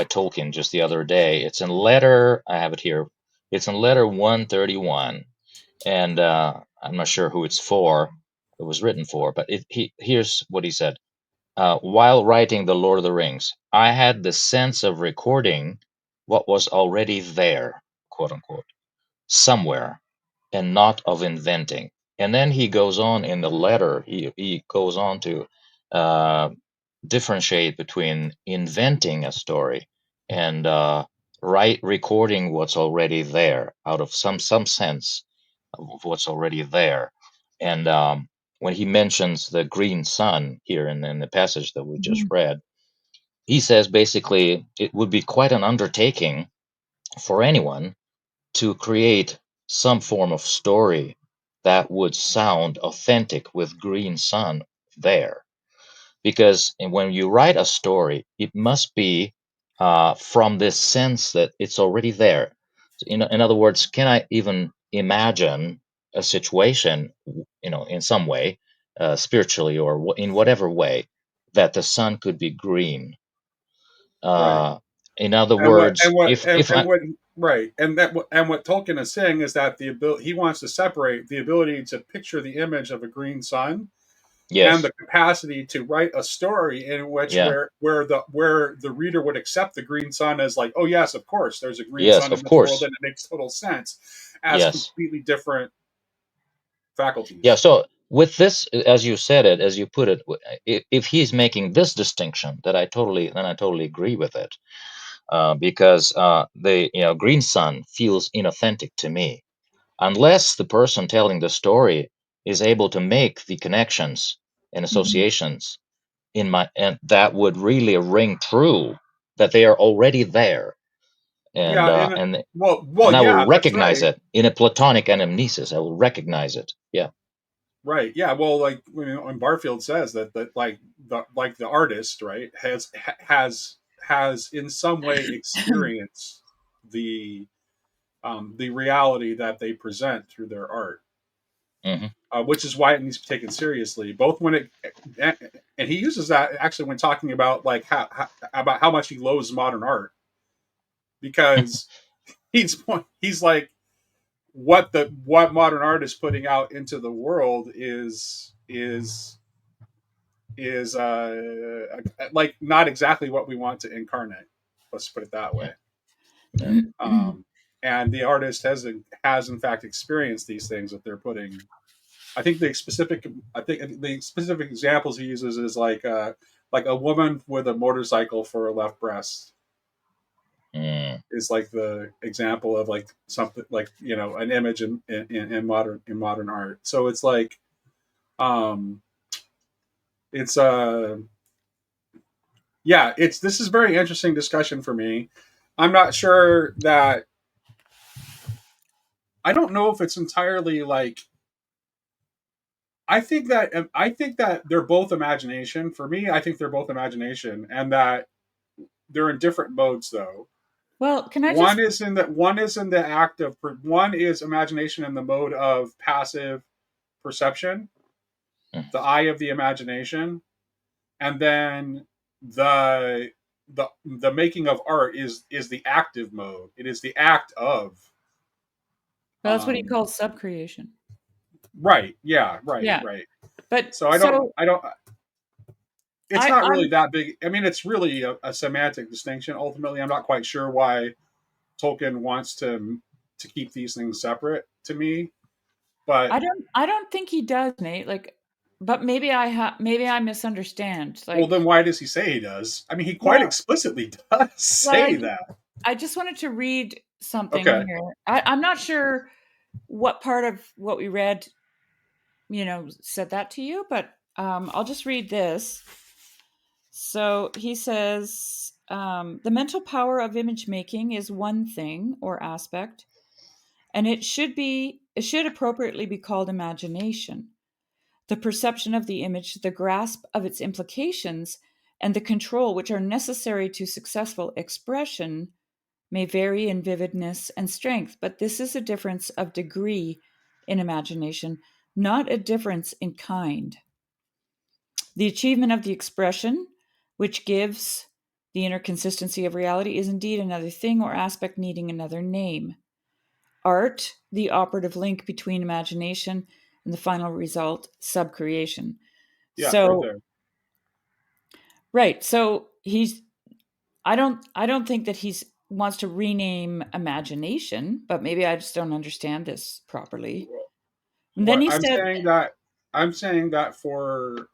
[SPEAKER 3] Tolkien just the other day. It's in letter. I have it here. It's in letter 131, and I'm not sure who it's for. It was written for, but here's what he said. While writing The Lord of the Rings, I had the sense of recording what was already there, quote unquote, somewhere, and not of inventing. And then he goes on in the letter, he goes on to uh, differentiate between inventing a story and recording what's already there out of some sense of what's already there. And when he mentions the green sun here in the passage that we just
[SPEAKER 1] Mhm.
[SPEAKER 3] read, he says basically it would be quite an undertaking for anyone to create some form of story that would sound authentic with green sun there. Because when you write a story, it must be from this sense that it's already there. In other words, can I even imagine a situation, in some way, spiritually or in whatever way, that the sun could be green?
[SPEAKER 2] Right.
[SPEAKER 3] Uh, in other
[SPEAKER 2] And
[SPEAKER 3] words, if I,
[SPEAKER 2] what right, and what Tolkien is saying is that the ability he wants to separate the ability to picture the image of a green sun and
[SPEAKER 3] yes,
[SPEAKER 2] the capacity to write a story in which
[SPEAKER 3] yeah,
[SPEAKER 2] where the reader would accept the green sun as like, oh yes, of course there's a green
[SPEAKER 3] yes,
[SPEAKER 2] sun in
[SPEAKER 3] of
[SPEAKER 2] this world
[SPEAKER 3] course,
[SPEAKER 2] and it makes total sense, as
[SPEAKER 3] yes.
[SPEAKER 2] completely different
[SPEAKER 3] Yeah,
[SPEAKER 2] faculties.
[SPEAKER 3] so with this, as you said it, as you put it, if he's making this distinction, then I totally agree with it, because the green sun feels inauthentic to me unless the person telling the story is able to make the connections and
[SPEAKER 1] Mhm.
[SPEAKER 3] associations and that would really ring true that they are already there, and
[SPEAKER 2] Yeah,
[SPEAKER 3] uh,
[SPEAKER 2] and
[SPEAKER 3] and
[SPEAKER 2] well,
[SPEAKER 3] and I will
[SPEAKER 2] yeah, that's
[SPEAKER 3] recognize
[SPEAKER 2] right.
[SPEAKER 3] it in a platonic anamnesis. I will recognize it. Yeah.
[SPEAKER 2] Right. Yeah. Well, like when Barfield says that the artist, right, has in some way experienced the the reality that they present through their art,
[SPEAKER 3] Hmm.
[SPEAKER 2] which is why it needs to be taken seriously. Both when it and he uses that actually when talking about like about how much he loathes modern art, because he's like what modern art is putting out into the world is like not exactly what we want to incarnate. Let's put it that way.
[SPEAKER 3] Yeah. Yeah.
[SPEAKER 2] Um, and the artist has in fact experienced these things that they're putting. I think the specific examples he uses is like a woman with a motorcycle for a left breast
[SPEAKER 3] Mm.
[SPEAKER 2] is like the example of like something like an image in modern art. So it's like um, it's yeah, it's this is a very interesting discussion for me. I'm not sure that I don't know if it's entirely like I think that they're both imagination. For me, I think they're both imagination, and that they're in different modes though.
[SPEAKER 1] Well, can I just
[SPEAKER 2] One is in the act of one is imagination in the mode of passive perception,
[SPEAKER 3] Mm.
[SPEAKER 2] the eye of the imagination, and then the the making of art is the active mode. It is the act of
[SPEAKER 1] well, that's what he
[SPEAKER 2] um
[SPEAKER 1] calls subcreation.
[SPEAKER 2] right, yeah, right,
[SPEAKER 1] Yeah.
[SPEAKER 2] right.
[SPEAKER 1] But
[SPEAKER 2] So
[SPEAKER 1] so
[SPEAKER 2] I don't it's not really that big. I mean, it's really a semantic distinction. Ultimately, I'm not quite sure why Tolkien wants to keep these things separate to me. But
[SPEAKER 1] I don't think he does, Nate. Like, but maybe I misunderstand.
[SPEAKER 2] well,
[SPEAKER 1] Like,
[SPEAKER 2] then why does he say he does? I mean, he quite
[SPEAKER 1] well,
[SPEAKER 2] explicitly does
[SPEAKER 1] well,
[SPEAKER 2] say that.
[SPEAKER 1] I just wanted to read something
[SPEAKER 2] Okay.
[SPEAKER 1] here. I'm not sure what part of what we read, said that to you, but I'll just read this. So he says the mental power of image making is one thing or aspect, and it should appropriately be called imagination. The perception of the image, the grasp of its implications, and the control which are necessary to successful expression may vary in vividness and strength, but this is a difference of degree in imagination, not a difference in kind. The achievement of the expression, which gives the inner consistency of reality, is indeed another thing or aspect needing another name. Art, the operative link between imagination and the final result, subcreation.
[SPEAKER 2] Yeah, right
[SPEAKER 1] So,
[SPEAKER 2] there.
[SPEAKER 1] right. So I don't think that he's wants to rename imagination, but maybe I just don't understand this properly. And then
[SPEAKER 2] What
[SPEAKER 1] he said,
[SPEAKER 2] I'm saying that for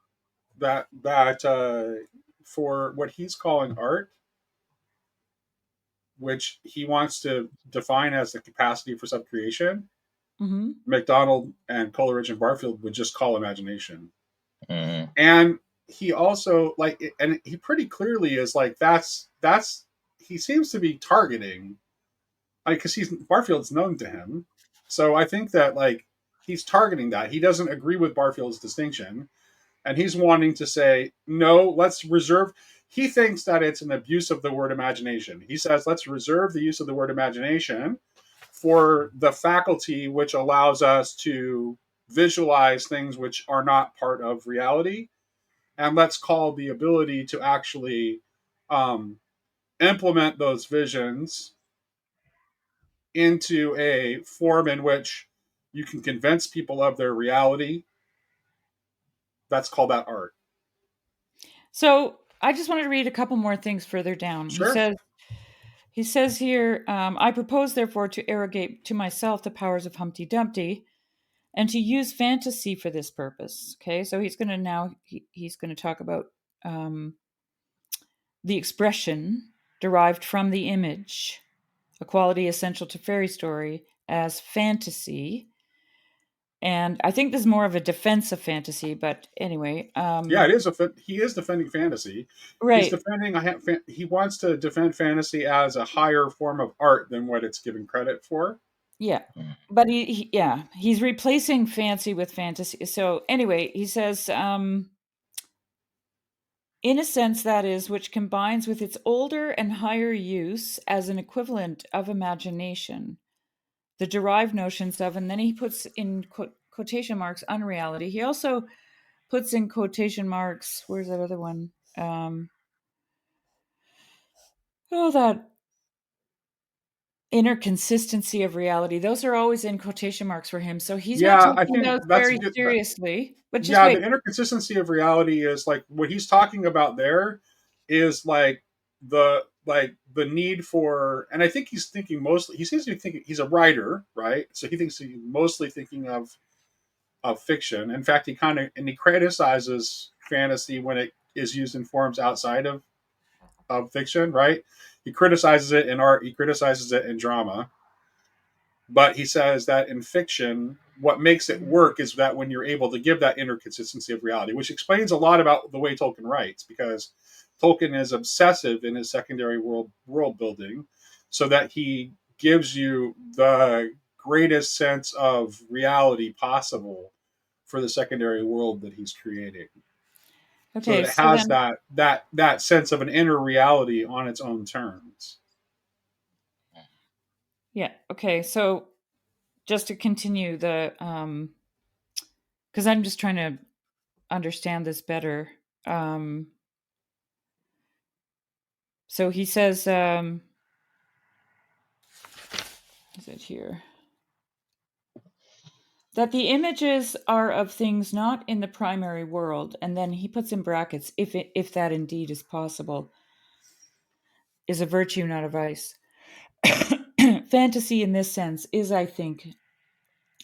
[SPEAKER 2] what he's calling art, which he wants to define as the capacity for subcreation,
[SPEAKER 1] mhm.
[SPEAKER 2] MacDonald and Coleridge and Barfield would just call imagination.
[SPEAKER 3] Mhm.
[SPEAKER 2] And he also and he pretty clearly is like that's he seems to be targeting, like, because he's Barfield's known to him. So I think that he's targeting that. He doesn't agree with Barfield's distinction, and he's wanting to say no. Let's reserve. He thinks that it's an abuse of the word imagination. He says let's reserve the use of the word imagination for the faculty which allows us to visualize things which are not part of reality, and let's call the ability to actually um, implement those visions into a form in which you can convince people of their reality. That's called that art.
[SPEAKER 1] So I just wanted to read a couple more things further down.
[SPEAKER 2] Sure.
[SPEAKER 1] He says here, I propose therefore to arrogate to myself the powers of Humpty Dumpty and to use fantasy for this purpose. Okay, so he's going to talk about um, the expression derived from the image, a quality essential to fairy story, as fantasy. And I think this is more of a defense of fantasy, but anyway,
[SPEAKER 2] Yeah, it is he is defending fantasy. He's
[SPEAKER 1] right.
[SPEAKER 2] defending he wants to defend fantasy as a higher form of art than what it's given credit for.
[SPEAKER 1] Yeah. But yeah, he's replacing fancy with fantasy. So anyway, he says, in a sense that is, which combines with its older and higher use as an equivalent of imagination, the derived notions of, and then he puts in quotation marks, unreality. He also puts in quotation marks, where's that other one? That inner consistency of reality. Those are always in quotation marks for him. So he's not
[SPEAKER 2] Yeah, I
[SPEAKER 1] taking
[SPEAKER 2] think
[SPEAKER 1] those
[SPEAKER 2] that's
[SPEAKER 1] very
[SPEAKER 2] good.
[SPEAKER 1] seriously. But just
[SPEAKER 2] Yeah,
[SPEAKER 1] wait.
[SPEAKER 2] the inconsistency of reality is like what he's talking about there is the need for, and I think he's thinking mostly, he seems to be thinking, he's a writer, right? So he thinks he's mostly thinking of fiction. In fact, he criticizes fantasy when it is used in forms outside of fiction, right? He criticizes it in art, he criticizes it in drama, but he says that in fiction, what makes it work is that when you're able to give that inner consistency of reality, which explains a lot about the way Tolkien writes, because Tolkien is obsessive in his secondary world building, so that he gives you the greatest sense of reality possible for the secondary world that he's creating, so
[SPEAKER 1] Okay,
[SPEAKER 2] that it
[SPEAKER 1] so
[SPEAKER 2] has
[SPEAKER 1] then,
[SPEAKER 2] that sense of an inner reality on its own terms.
[SPEAKER 1] yeah, okay, so just to continue because I'm just trying to understand this better. Um, so he says, is it here? that the images are of things not in the primary world, and then he puts in brackets, if that indeed is possible, is a virtue, not a vice. Fantasy in this sense is, I think,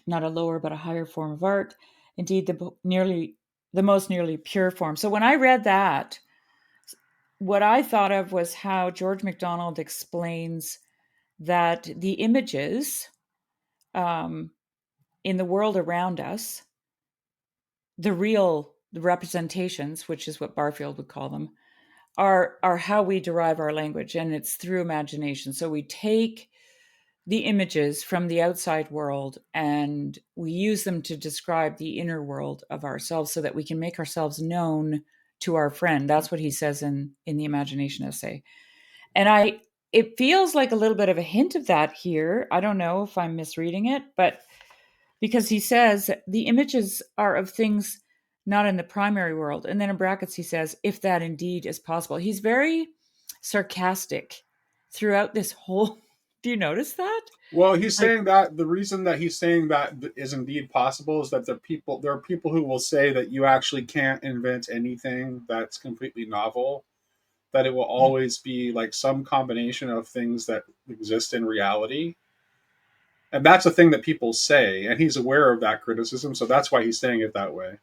[SPEAKER 1] not a lower but a higher form of art, indeed the most nearly pure form. So when I read that, what I thought of was how George MacDonald explains that the images um, in the world around us, the representations, which is what Barfield would call them, are how we derive our language, and it's through imagination. So we take the images from the outside world and we use them to describe the inner world of ourselves so that we can make ourselves known to our friend. That's what he says in the imagination essay. And it feels like a little bit of a hint of that here. I don't know if I'm misreading it, but because he says the images are of things not in the primary world. And then in brackets, he says, if that indeed is possible. He's very sarcastic throughout this whole. Do you notice that?
[SPEAKER 2] Well, he's
[SPEAKER 1] Like,
[SPEAKER 2] saying that the reason that he's saying that is indeed possible is that there are people who will say that you actually can't invent anything that's completely novel, that it will always be like some combination of things that exist in reality. And that's a thing that people say, and he's aware of that criticism, so that's why he's saying it that way.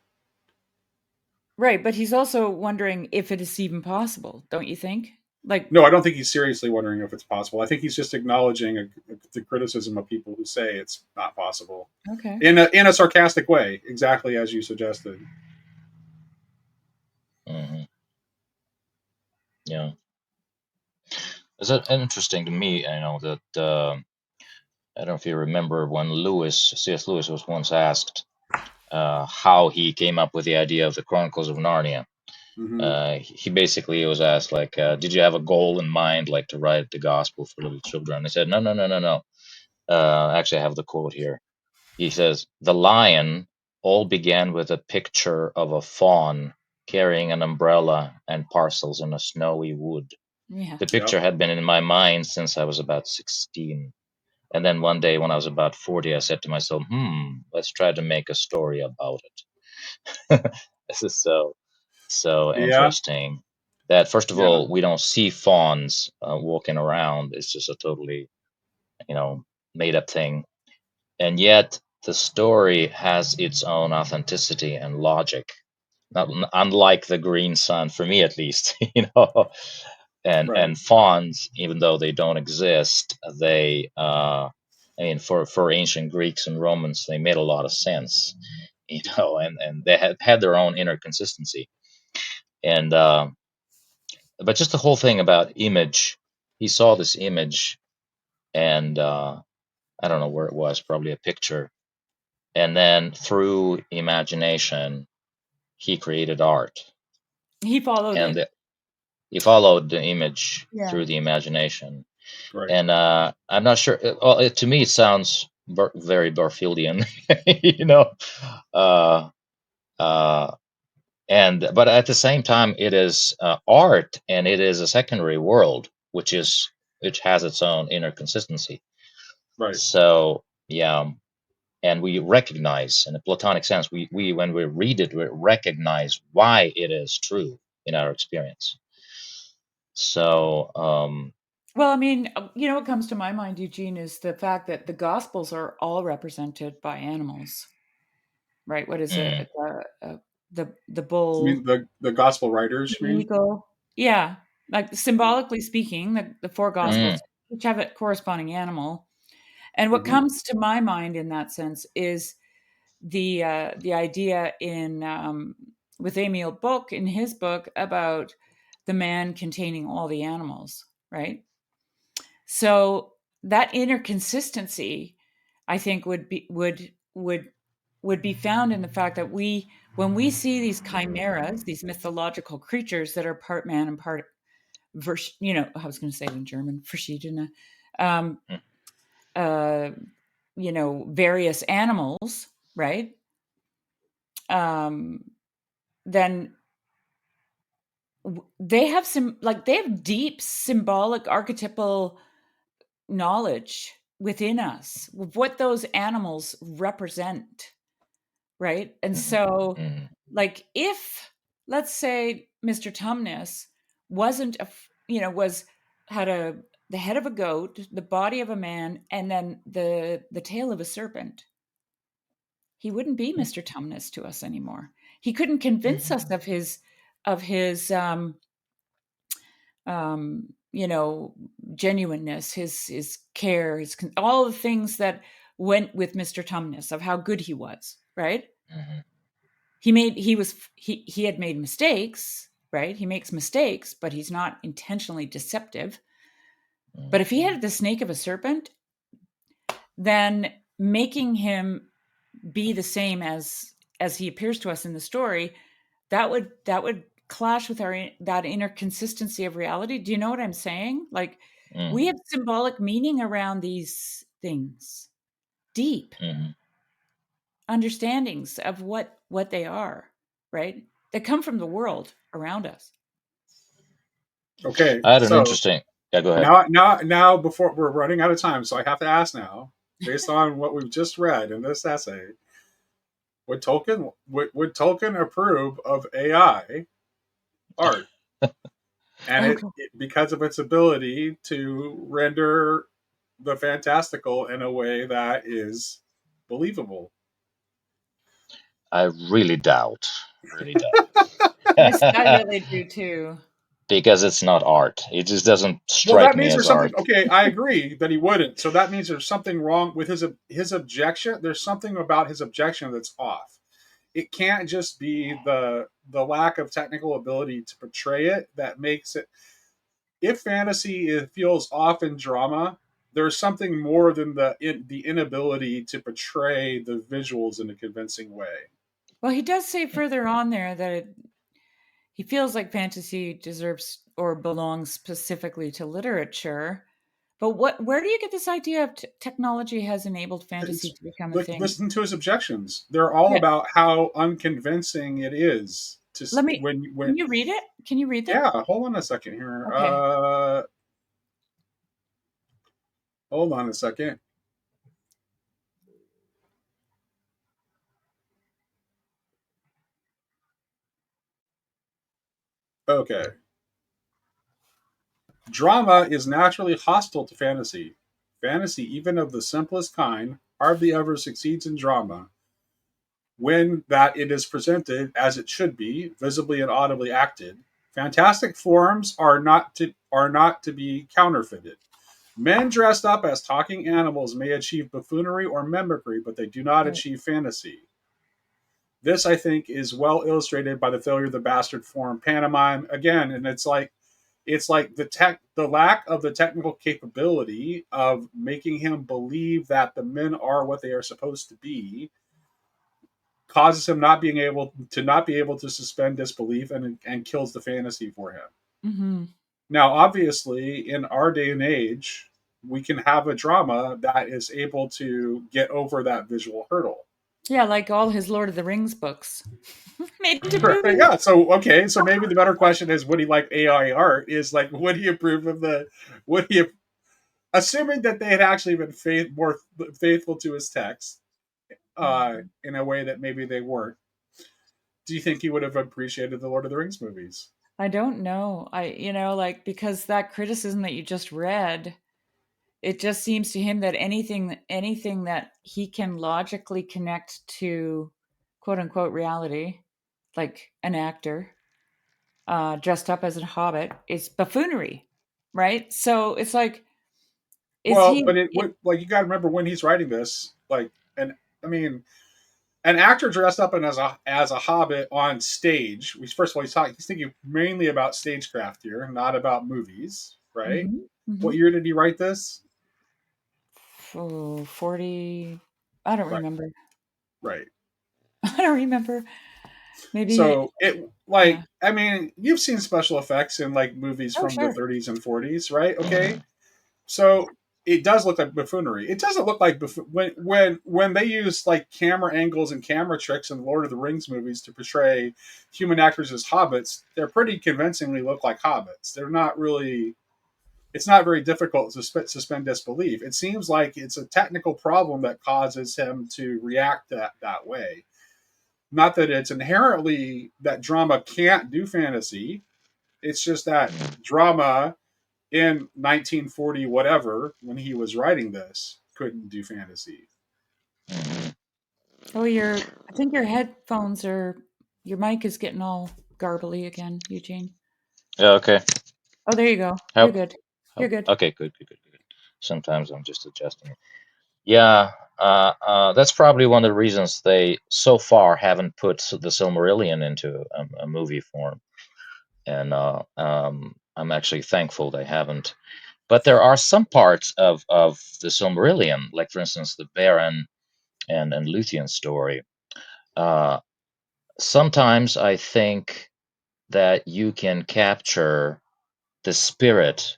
[SPEAKER 1] right. But he's also wondering if it is even possible, don't you think? Like,
[SPEAKER 2] No, I don't think he's seriously wondering if it's possible. I think he's just acknowledging the criticism of people who say it's not possible
[SPEAKER 1] okay.
[SPEAKER 2] in a sarcastic way, exactly as you suggested.
[SPEAKER 3] Hmm. Yeah. Is it interesting to me? I know that I don't know if you remember when C.S. Lewis was once asked how he came up with the idea of the Chronicles of Narnia.
[SPEAKER 2] Hmm.
[SPEAKER 3] He basically was asked like, "Did you have a goal in mind, like to write the gospel for little children?" He said, "No, no, no, no, no." Actually, I have the quote here. He says, "The lion all began with a picture of a fawn carrying an umbrella and parcels in a snowy wood.
[SPEAKER 1] Yeah.
[SPEAKER 3] The
[SPEAKER 2] Yep.
[SPEAKER 3] picture had been in my mind since I was about 16. And then one day when I was about 40, I said to myself, let's try to make a story about it." This is so
[SPEAKER 2] Yeah.
[SPEAKER 3] interesting that, first of
[SPEAKER 2] Yeah.
[SPEAKER 3] all, we don't see fawns walking around. It's just a totally, you know, made up thing. And yet the story has its own authenticity and logic. Not unlike the green sun, for me at least,
[SPEAKER 2] Right.
[SPEAKER 3] and fawns, even though they don't exist, they I mean, for ancient Greeks and Romans, they made a lot of sense, and they had their own inner consistency. And but just the whole thing about image, he saw this image, and I don't know where it was, probably a picture, and then through imagination, he created art,
[SPEAKER 1] He followed
[SPEAKER 3] and
[SPEAKER 1] it.
[SPEAKER 3] he followed the image
[SPEAKER 1] Yeah.
[SPEAKER 3] through the imagination.
[SPEAKER 2] Right.
[SPEAKER 3] And I'm not sure. Well, to me, it sounds very Barfieldian, you know. Uh, uh, and but at the same time, it is art, and it is a secondary world, which has its own inner consistency.
[SPEAKER 2] Right.
[SPEAKER 3] So yeah, and we recognize, in a Platonic sense, we when we read it, we recognize why it is true in our experience. So
[SPEAKER 1] Well, I mean, what comes to my mind, Eugene, is the fact that the Gospels are all represented by animals, right? What is
[SPEAKER 3] mm,
[SPEAKER 1] it? The
[SPEAKER 2] I
[SPEAKER 1] bull,
[SPEAKER 2] mean, the gospel writers,
[SPEAKER 1] the
[SPEAKER 2] you mean?
[SPEAKER 1] eagle. Yeah, like symbolically speaking, the four
[SPEAKER 3] mm,
[SPEAKER 1] Gospels each have a corresponding animal. And what
[SPEAKER 2] Hmm.
[SPEAKER 1] comes to my mind in that sense is the idea in with Emil Book in his book about the man containing all the animals, right? So that inner consistency, I think, would be found in the fact that when we see these chimeras, these mythological creatures that are part man and part I was going to say it in German, verschiedene, um,
[SPEAKER 3] mm.
[SPEAKER 1] uh, various animals, right? Um, then they have they have deep symbolic archetypal knowledge within us of what those animals represent. right? And
[SPEAKER 3] Mhm.
[SPEAKER 1] so,
[SPEAKER 3] Mhm.
[SPEAKER 1] like, if let's say Mr. Tumnus wasn't was had a the head of a goat, the body of a man, and then the tail of a serpent, he wouldn't be Mr. Tumnus to us anymore. He couldn't convince us
[SPEAKER 3] Mhm.
[SPEAKER 1] of his genuineness, his care, all the things that went with Mr. Tumnus, of how good he was, right?
[SPEAKER 3] Mhm.
[SPEAKER 1] He had made mistakes, right? He makes mistakes, but he's not intentionally deceptive. But
[SPEAKER 3] Mhm.
[SPEAKER 1] if he had the snake of a serpent, then making him be the same as he appears to us in the story, that would clash with our that inner consistency of reality. Do you know what I'm saying? Like, we
[SPEAKER 3] Mhm.
[SPEAKER 1] have symbolic meaning around these things, deep
[SPEAKER 3] Mhm.
[SPEAKER 1] understandings of what they are, right? That come from the world around us.
[SPEAKER 2] Okay,
[SPEAKER 3] I had an
[SPEAKER 2] so
[SPEAKER 3] interesting. Yeah, go ahead.
[SPEAKER 2] now, before we're running out of time, so I have to ask now, based on what we've just read in this essay, would Tolkien approve of AI art, and
[SPEAKER 1] Okay.
[SPEAKER 2] because of its ability to render the fantastical in a way that is believable?
[SPEAKER 3] I really doubt. Really
[SPEAKER 1] I
[SPEAKER 3] doubt.
[SPEAKER 1] really do too.
[SPEAKER 3] Because it's not art. It just doesn't
[SPEAKER 2] Well,
[SPEAKER 3] strike
[SPEAKER 2] that
[SPEAKER 3] me
[SPEAKER 2] means
[SPEAKER 3] as
[SPEAKER 2] there's something.
[SPEAKER 3] art.
[SPEAKER 2] Okay, I agree that he wouldn't. So that means there's something wrong with his objection. There's something about his objection that's off. It can't just be the lack of technical ability to portray it that makes it. If fantasy feels off in drama, there's something more than the inability to portray the visuals in a convincing way.
[SPEAKER 1] Well, he does say further on there that he feels like fantasy deserves or belongs specifically to literature. But where do you get this idea of technology has enabled fantasy
[SPEAKER 2] It's,
[SPEAKER 1] to become a
[SPEAKER 2] like,
[SPEAKER 1] thing?
[SPEAKER 2] listen to his objections. They're all
[SPEAKER 1] Yeah,
[SPEAKER 2] about how unconvincing it is to
[SPEAKER 1] let me.
[SPEAKER 2] when.
[SPEAKER 1] Can you read it? Can you read them?
[SPEAKER 2] Yeah, hold on a second here.
[SPEAKER 1] Okay.
[SPEAKER 2] Hold on a second. Okay. Drama is naturally hostile to fantasy. Fantasy, even of the simplest kind, hardly ever succeeds in drama when that it is presented as it should be, visibly and audibly acted. Fantastic forms are not to be counterfeited. Men dressed up as talking animals may achieve buffoonery or mimicry, but they do not
[SPEAKER 1] Right.
[SPEAKER 2] achieve fantasy. This, I think, is well illustrated by the failure of the bastard form pantomime again, and it's like the lack of the technical capability of making him believe that the men are what they are supposed to be causes him not be able to suspend disbelief, and kills the fantasy for him.
[SPEAKER 1] Hmm.
[SPEAKER 2] Now, obviously, in our day and age, we can have a drama that is able to get over that visual hurdle.
[SPEAKER 1] Yeah, like all his Lord of the Rings books made into
[SPEAKER 2] Right,
[SPEAKER 1] movies.
[SPEAKER 2] yeah. So okay. So maybe the better question is, would he like AI art? Is like, would he approve of the? Would he, assuming that they had actually been more faithful to his text, in a way that maybe they weren't? Do you think he would have appreciated the Lord of the Rings movies?
[SPEAKER 1] I don't know. Like, because that criticism that you just read, it just seems to him that anything that he can logically connect to quote unquote reality, like an actor dressed up as a hobbit, is buffoonery, right? So it's like, is
[SPEAKER 2] Well,
[SPEAKER 1] he
[SPEAKER 2] but it would, like, you got to remember when he's writing this, like, and I mean, an actor dressed up as a hobbit on stage. First of all, he's thinking mainly about stagecraft here, not about movies, right?
[SPEAKER 1] Mhm,
[SPEAKER 2] What
[SPEAKER 1] mhm.
[SPEAKER 2] year did he write this?
[SPEAKER 1] Oh, 40, I don't
[SPEAKER 2] Right,
[SPEAKER 1] remember.
[SPEAKER 2] right.
[SPEAKER 1] I don't remember. Maybe,
[SPEAKER 2] So it,
[SPEAKER 1] yeah.
[SPEAKER 2] like, I mean, you've seen special effects in like movies
[SPEAKER 1] Oh,
[SPEAKER 2] from the
[SPEAKER 1] sure.
[SPEAKER 2] 30s and 40s, right? Okay,
[SPEAKER 3] Mhm.
[SPEAKER 2] so it does look like buffoonery. It doesn't look like when they use like camera angles and camera tricks in Lord of the Rings movies to portray human actors as hobbits. They're pretty convincingly look like hobbits. They're not really. It's not very difficult to suspend disbelief. It seems like it's a technical problem that causes him to react that way. Not that it's inherently that drama can't do fantasy. It's just that
[SPEAKER 3] Mm-hmm.
[SPEAKER 2] drama in 1940 whatever, when he was writing this, couldn't do fantasy.
[SPEAKER 3] Mm-hmm.
[SPEAKER 1] Oh, I think your headphones are, your mic is getting all garbly again, Eugene.
[SPEAKER 3] Yeah, okay.
[SPEAKER 1] Oh, there you go. You're
[SPEAKER 3] How,
[SPEAKER 1] good. You're
[SPEAKER 3] how,
[SPEAKER 1] good.
[SPEAKER 3] okay, good, good, good, good. Sometimes I'm just adjusting it. Yeah, that's probably one of the reasons they so far haven't put the Silmarillion into a movie form, and I'm actually thankful they haven't. But there are some parts of the Silmarillion, like for instance the Beren and Luthien story. Uh, Sometimes I think that you can capture the spirit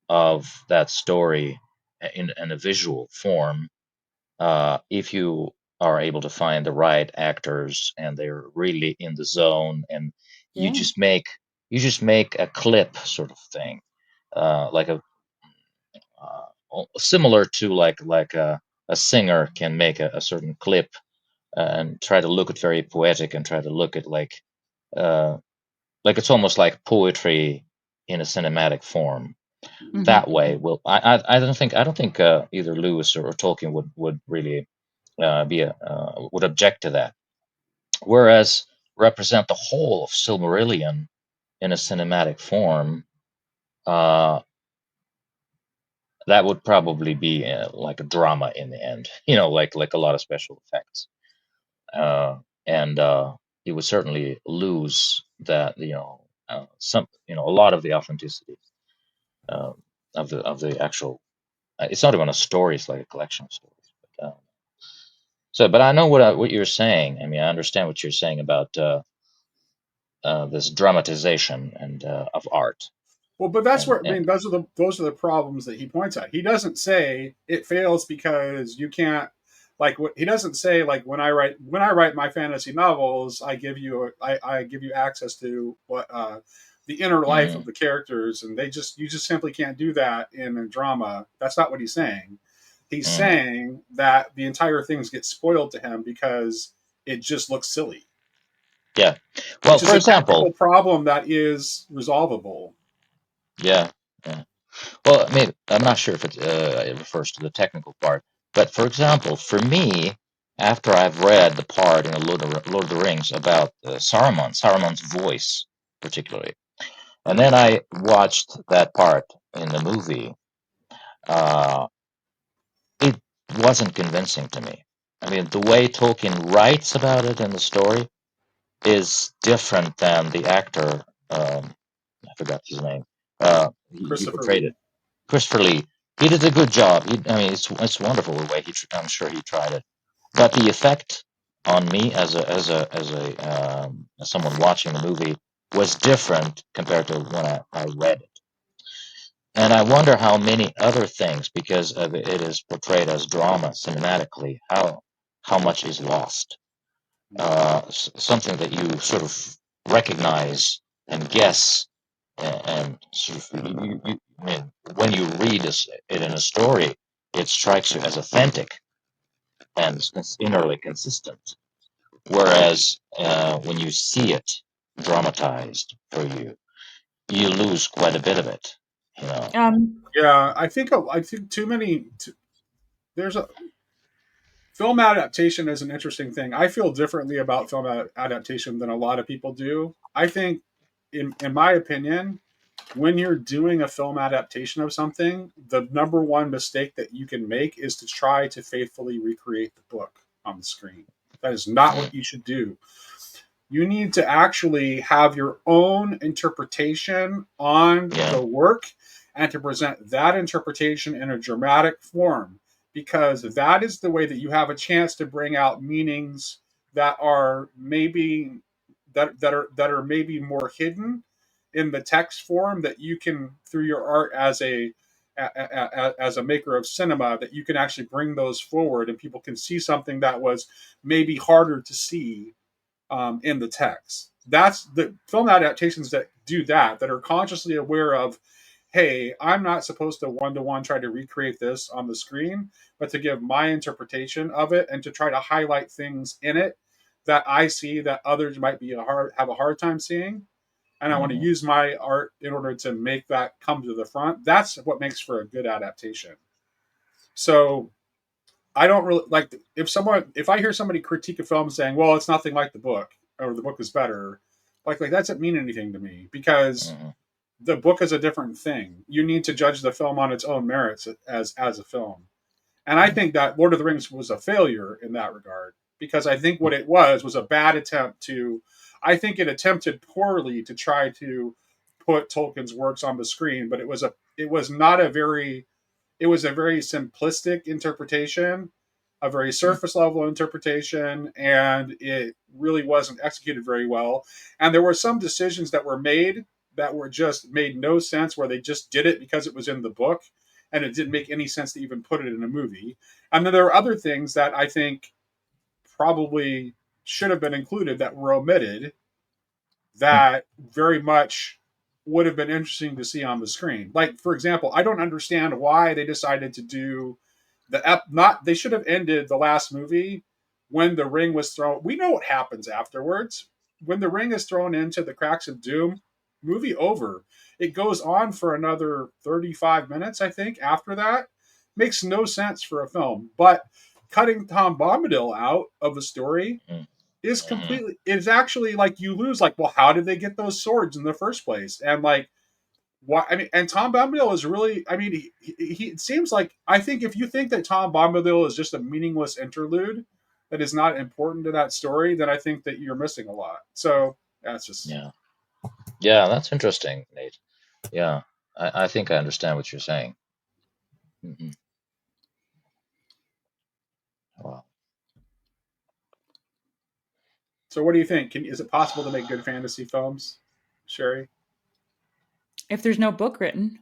[SPEAKER 3] of that story in a visual form if you are able to find the right actors and they're really in the zone, and you
[SPEAKER 1] Yeah.
[SPEAKER 3] just make you just make a clip sort of thing, like similar to a singer can make a certain clip and try to look at very poetic and try to look at uh, like it's almost like poetry in a cinematic form.
[SPEAKER 1] Hmm.
[SPEAKER 3] That way, will I don't think either Lewis or Tolkien would really would object to that. Whereas represent the whole of Silmarillion in a cinematic form, uh, that would probably be like a drama in the end. Like a lot of special effects, and it would certainly lose that. A lot of the authenticity uh, of the actual. It's not even a story; it's like a collection of stories. But I know what you're saying. I mean, I understand what you're saying about this dramatization and of art.
[SPEAKER 2] Well, but that's
[SPEAKER 3] And,
[SPEAKER 2] where, I mean, those are the problems that he points out. He doesn't say it fails because you can't, like, what he doesn't say, like, when I write my fantasy novels, I give you access to what the inner life of
[SPEAKER 3] mhm,
[SPEAKER 2] the characters, and you just simply can't do that in a drama. That's not what he's saying. He's
[SPEAKER 3] mhm.
[SPEAKER 2] saying that the entire things get spoiled to him because it just looks silly,
[SPEAKER 3] Yeah. Well,
[SPEAKER 2] which is
[SPEAKER 3] for
[SPEAKER 2] a technical
[SPEAKER 3] example,
[SPEAKER 2] problem that is resolvable.
[SPEAKER 3] yeah, yeah. Well, I mean, I'm not sure if it refers to the technical part, but for example, for me, after I've read the part in Lord of the Rings about Saruman's voice particularly, and then I watched that part in the movie, uh, it wasn't convincing to me. I mean, the way Tolkien writes about it in the story is different than the actor. I forgot his name. He
[SPEAKER 2] Christopher
[SPEAKER 3] portrayed
[SPEAKER 2] Lee.
[SPEAKER 3] it. Christopher Lee. He did a good job. I mean, it's wonderful the way I'm sure he tried it, but the effect on me as someone watching the movie was different compared to when I read it. And I wonder how many other things, because of it is portrayed as drama cinematically, how much is lost. Something that you sort of recognize and guess, and sort of I mean, when you read it in a story, it strikes you as authentic and it's innerly consistent. Whereas when you see it dramatized for you, you lose quite a bit of it. You know.
[SPEAKER 1] Um,
[SPEAKER 2] Yeah, I think too many. There's a film adaptation is an interesting thing. I feel differently about film adaptation than a lot of people do. I think, in my opinion, when you're doing a film adaptation of something, the number one mistake that you can make is to try to faithfully recreate the book on the screen. That is not
[SPEAKER 3] Mm,
[SPEAKER 2] what you should do. You need to actually have your own interpretation on
[SPEAKER 3] yeah.
[SPEAKER 2] the work and to present that interpretation in a dramatic form, because that is the way that you have a chance to bring out meanings that are maybe that are maybe more hidden in the text form, that you can, through your art as a maker of cinema, that you can actually bring those forward and people can see something that was maybe harder to see in the text. That's the film adaptations that do that, that are consciously aware of, hey, I'm not supposed to one try to recreate this on the screen, but to give my interpretation of it and to try to highlight things in it that I see that others might have a hard time seeing, and I want to
[SPEAKER 3] Mhm.
[SPEAKER 2] use my art in order to make that come to the front. That's what makes for a good adaptation. So I don't really like if I hear somebody critique a film saying, "Well, it's nothing like the book," or "The book is better," like that doesn't mean anything to me, because
[SPEAKER 3] Mhm.
[SPEAKER 2] the book is a different thing. You need to judge the film on its own merits as a film. And I think that Lord of the Rings was a failure in that regard, because I think what it was a bad attempt to. I think it attempted poorly to try to put Tolkien's works on the screen, but it was not a very it was a very simplistic interpretation, a very surface level interpretation, and it really wasn't executed very well. And there were some decisions that were made that were just made no sense, where they just did it because it was in the book, and it didn't make any sense to even put it in a movie. And then there are other things that I think probably should have been included that were omitted, that very much would have been interesting to see on the screen. Like, for example, I don't understand why they decided to do not they should have ended the last movie when the ring was thrown. We know what happens afterwards. When the ring is thrown into the cracks of doom, movie over. It goes on for another 35 minutes, I think, after that. Makes no sense for a film. But cutting Tom Bombadil out of the story
[SPEAKER 3] Mhm.
[SPEAKER 2] is actually, like, you lose, like, well, how did they get those swords in the first place? And like, why? I mean, and Tom Bombadil is really, I mean, it seems like, I think if you think that Tom Bombadil is just a meaningless interlude that is not important to that story, then I think that you're missing a lot. So that's just.
[SPEAKER 3] Yeah. Yeah, that's interesting, Nate. Yeah, I think I understand what you're saying. Mhm. Wow.
[SPEAKER 2] So what do you think? Is it possible to make good fantasy films, Sherry,
[SPEAKER 1] If there's no book written.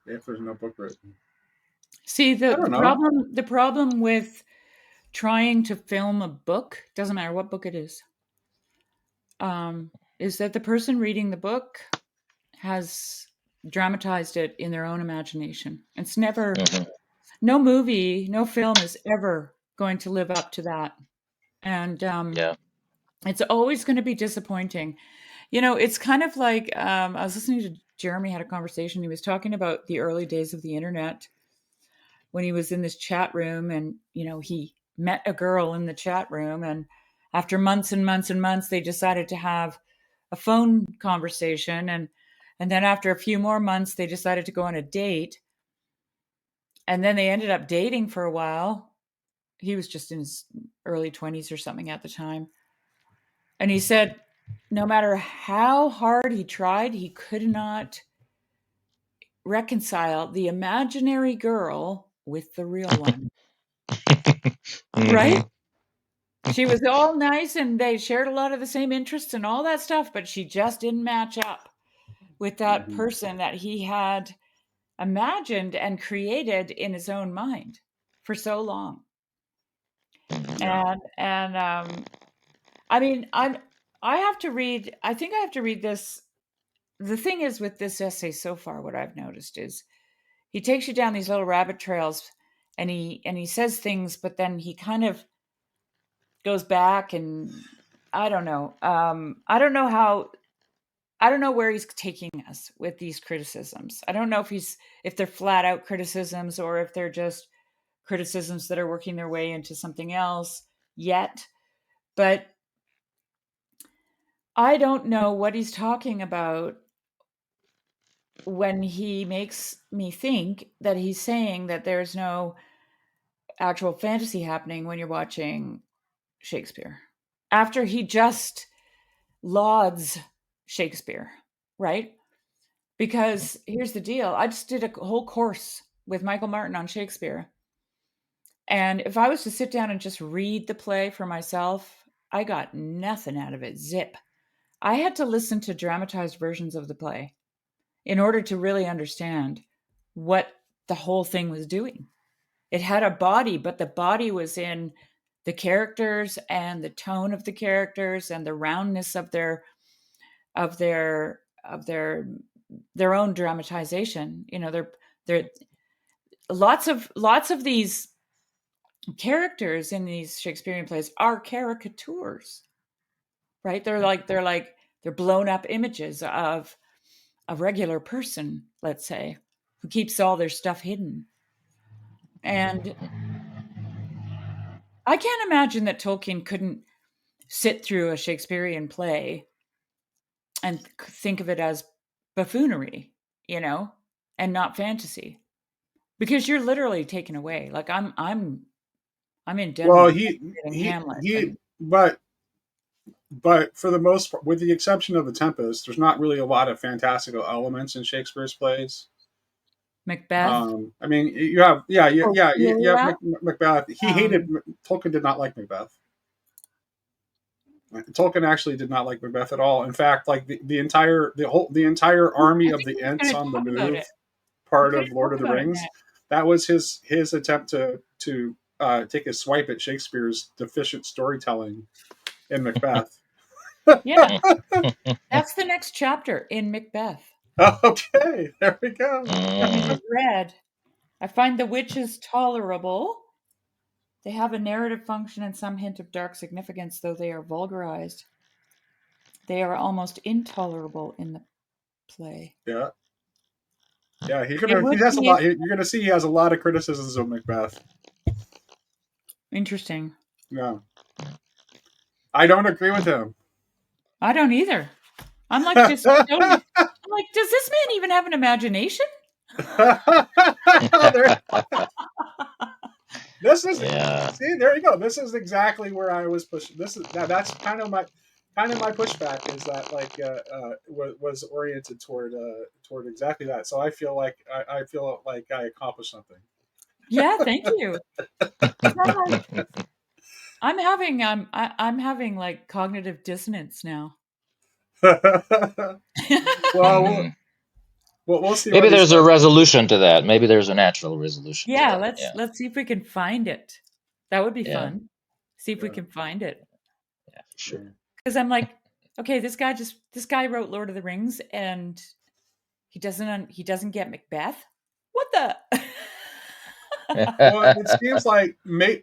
[SPEAKER 2] if there's no book written?
[SPEAKER 1] See,
[SPEAKER 2] I
[SPEAKER 1] the
[SPEAKER 2] don't know.
[SPEAKER 1] problem with trying to film a book, doesn't matter what book it um, is that the person reading the book has dramatized it in their own imagination. It's never,
[SPEAKER 3] Mhm.
[SPEAKER 1] no movie, no film is ever going to live up to that. And
[SPEAKER 3] Yeah.
[SPEAKER 1] it's always going to be disappointing. It's kind of like, I was listening to Jeremy had a conversation. He was talking about the early days of the internet when he was in this chat room, and he met a girl in the chat room, and after months and months and months they decided to have a phone conversation, and then after a few more months they decided to go on a date, and then they ended up dating for a while. He was just in his early 20s or something at the time, and he said no matter how hard he tried, he could not reconcile the imaginary girl with the real one. Right?
[SPEAKER 3] Mhm.
[SPEAKER 1] She was all nice and they shared a lot of the same interests and all that stuff, but she just didn't match up with that
[SPEAKER 2] Mhm.
[SPEAKER 1] person that he had imagined and created in his own mind for so long.
[SPEAKER 2] Yeah.
[SPEAKER 1] And I mean, I have to read, I think I have to read this. The thing is with this essay so far, what I've noticed is he takes you down these little rabbit trails, and he says things, but then he kind of goes back, and I don't know. I don't know where he's taking us with these criticisms. I don't know if they're flat out criticisms or if they're just criticisms that are working their way into something else yet. But I don't know what he's talking about when he makes me think that he's saying that there's no actual fantasy happening when you're watching Shakespeare. After he just lauds Shakespeare, right? Because here's the deal, I just did a whole course with Michael Martin on Shakespeare. And if I was to sit down and just read the play for myself, I got nothing out of it. Zip. I had to listen to dramatized versions of the play in order to really understand what the whole thing was doing. It had a body, but the body was in the characters and the tone of the characters and the roundness of their own dramatization. They're lots of these characters in these Shakespearean plays are caricatures, right? They're blown up images of a regular person, let's say, who keeps all their stuff hidden. And I can't imagine that Tolkien couldn't sit through a Shakespearean play and think of it as buffoonery, and not fantasy, because you're literally taken away. Like I'm in
[SPEAKER 2] Well,
[SPEAKER 1] Denmark reading Hamlet,
[SPEAKER 2] he,
[SPEAKER 1] and
[SPEAKER 2] but for the most part, with the exception of the Tempest, there's not really a lot of fantastical elements in Shakespeare's plays.
[SPEAKER 1] Macbeth.
[SPEAKER 2] I mean, you have you have
[SPEAKER 1] Ophelia.
[SPEAKER 2] Macbeth. He hated
[SPEAKER 1] Um,
[SPEAKER 2] Tolkien. Did not like Macbeth. Tolkien actually did not like Macbeth at all. In fact, like the entire army
[SPEAKER 1] I
[SPEAKER 2] of
[SPEAKER 1] think
[SPEAKER 2] the
[SPEAKER 1] he was
[SPEAKER 2] Ents
[SPEAKER 1] going to
[SPEAKER 2] on the
[SPEAKER 1] talk about
[SPEAKER 2] Move
[SPEAKER 1] it. He's
[SPEAKER 2] part
[SPEAKER 1] going
[SPEAKER 2] of
[SPEAKER 1] to
[SPEAKER 2] Lord
[SPEAKER 1] talk
[SPEAKER 2] of the
[SPEAKER 1] about it
[SPEAKER 2] Rings,
[SPEAKER 1] next.
[SPEAKER 2] that was his attempt to take a swipe at Shakespeare's deficient storytelling in Macbeth.
[SPEAKER 1] Yeah, that's the next chapter in Macbeth.
[SPEAKER 2] Okay, there we go.
[SPEAKER 1] He just read. I find the witches tolerable. They have a narrative function and some hint of dark significance, though they are vulgarized. They are almost intolerable in the play.
[SPEAKER 2] Yeah, yeah.
[SPEAKER 1] It
[SPEAKER 2] He
[SPEAKER 1] would
[SPEAKER 2] has a
[SPEAKER 1] be
[SPEAKER 2] lot. You're gonna see he has a lot of criticisms of Macbeth.
[SPEAKER 1] interesting.
[SPEAKER 2] Yeah, I don't agree with him.
[SPEAKER 1] I don't either. I'm like, just don't. I'm like, does this man even have an imagination?
[SPEAKER 2] There- this is
[SPEAKER 3] Yeah.
[SPEAKER 2] see, there you go. This is exactly where I was pushing. That's kind of my pushback is that like was oriented toward exactly that. So I feel like I accomplished something.
[SPEAKER 1] Yeah, thank you. 'Cause I'm having like cognitive dissonance now.
[SPEAKER 2] Well,
[SPEAKER 3] Mm.
[SPEAKER 2] we'll see
[SPEAKER 3] Maybe
[SPEAKER 2] what he
[SPEAKER 3] there's a
[SPEAKER 2] says.
[SPEAKER 3] resolution to that. Maybe there's a natural resolution to
[SPEAKER 1] Yeah,
[SPEAKER 3] that.
[SPEAKER 1] let's
[SPEAKER 3] Yeah.
[SPEAKER 1] let's see if we can find it. That would be
[SPEAKER 3] Yeah.
[SPEAKER 1] fun. See if we
[SPEAKER 2] Yeah,
[SPEAKER 1] can find it.
[SPEAKER 3] Yeah, for sure.
[SPEAKER 2] yeah.
[SPEAKER 1] Because I'm like, okay, this guy wrote Lord of the Rings, and he doesn't get Macbeth. What the?
[SPEAKER 2] Well, it seems like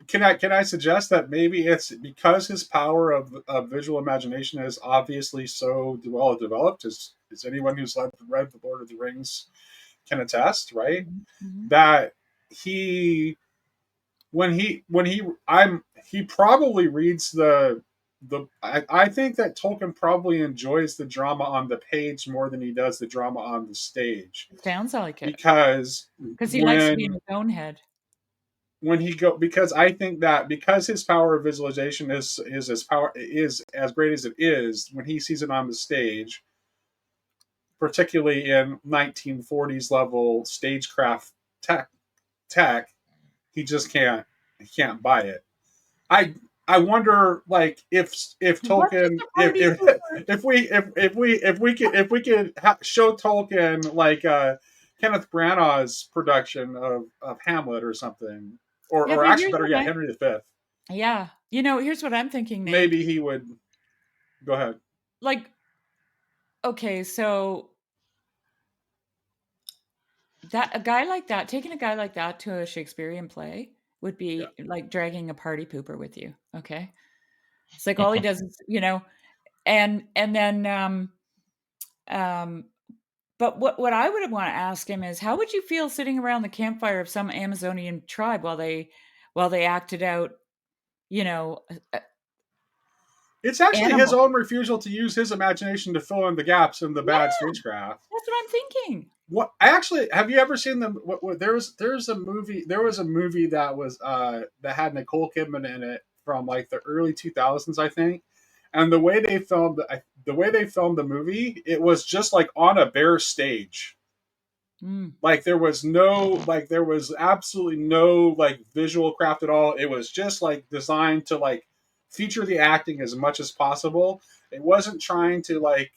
[SPEAKER 2] can I suggest that maybe it's because his power of visual imagination is obviously so well developed, as anyone who's read the Lord of the Rings can attest, right?
[SPEAKER 1] Mhm, mhm.
[SPEAKER 2] That he when he probably reads I think that Tolkien probably enjoys the drama on the page more than he does the drama on the stage,
[SPEAKER 1] It sounds like it
[SPEAKER 2] because
[SPEAKER 1] because he likes to be in
[SPEAKER 2] when
[SPEAKER 1] his own head.
[SPEAKER 2] because I think that because his power of visualization is as power is as great as it is, when he sees it on the stage, particularly in 1940s level stagecraft tech, he just can't buy it. I I wonder like if
[SPEAKER 1] What does
[SPEAKER 2] Tolkien
[SPEAKER 1] the party pooper?
[SPEAKER 2] if we could show Tolkien like Kenneth Branagh's production of Hamlet or something,
[SPEAKER 1] Yeah,
[SPEAKER 2] or
[SPEAKER 1] but
[SPEAKER 2] actually
[SPEAKER 1] here's
[SPEAKER 2] better
[SPEAKER 1] what
[SPEAKER 2] yet,
[SPEAKER 1] I
[SPEAKER 2] Henry V.
[SPEAKER 1] yeah. Here's what I'm thinking, Nate.
[SPEAKER 2] Maybe he would go ahead.
[SPEAKER 1] Like, okay, so taking a guy like that to a Shakespearean play would
[SPEAKER 2] Yeah.
[SPEAKER 1] be like dragging a party pooper with you. Okay. It's like all he does is, and then um but what I would want to ask him is how would you feel sitting around the campfire of some Amazonian tribe while they acted out, you know,
[SPEAKER 2] It's actually his
[SPEAKER 1] animals.
[SPEAKER 2] own refusal to use his imagination to fill in the gaps in the bad
[SPEAKER 1] Yeah,
[SPEAKER 2] stagecraft.
[SPEAKER 1] that's what I'm thinking.
[SPEAKER 2] What actually have you ever seen them? There's a movie that was that had Nicole Kidman in it from like the early 2000s, I think. And the way they filmed the movie, it was just like on a bare stage.
[SPEAKER 1] Mm.
[SPEAKER 2] Like there was absolutely no like visual craft at all. It was just like designed to like feature the acting as much as possible. It wasn't trying to like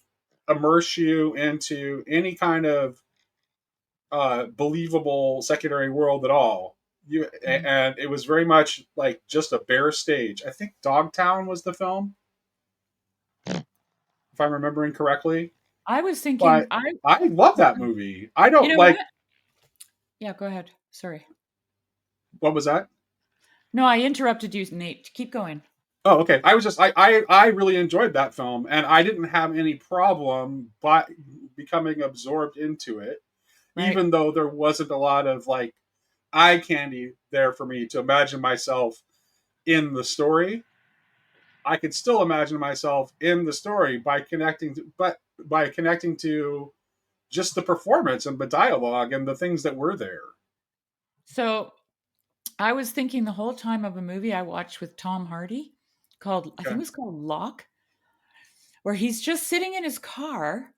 [SPEAKER 2] immerse you into any kind of believable secondary world at all.
[SPEAKER 1] Mm.
[SPEAKER 2] And it was very much like just a bare stage. I think Dogtown was the film, if I'm remembering correctly.
[SPEAKER 1] I was thinking
[SPEAKER 2] But I love that movie. I
[SPEAKER 1] you
[SPEAKER 2] don't
[SPEAKER 1] know what?
[SPEAKER 2] like
[SPEAKER 1] Yeah, go ahead. Sorry.
[SPEAKER 2] what was that?
[SPEAKER 1] No, I interrupted you, Nate. Keep going.
[SPEAKER 2] Oh, okay. I was just I really enjoyed that film, and I didn't have any problem by becoming absorbed into it,
[SPEAKER 1] Right.
[SPEAKER 2] even though there wasn't a lot of like eye candy there for me to imagine myself in the story. I could still imagine myself in the story by connecting to, but by connecting to just the performance and the dialogue and the things that were there.
[SPEAKER 1] So I was thinking the whole time of a movie I watched with Tom Hardy called, I think
[SPEAKER 2] Okay.
[SPEAKER 1] it was called Lock, where he's just sitting in his car.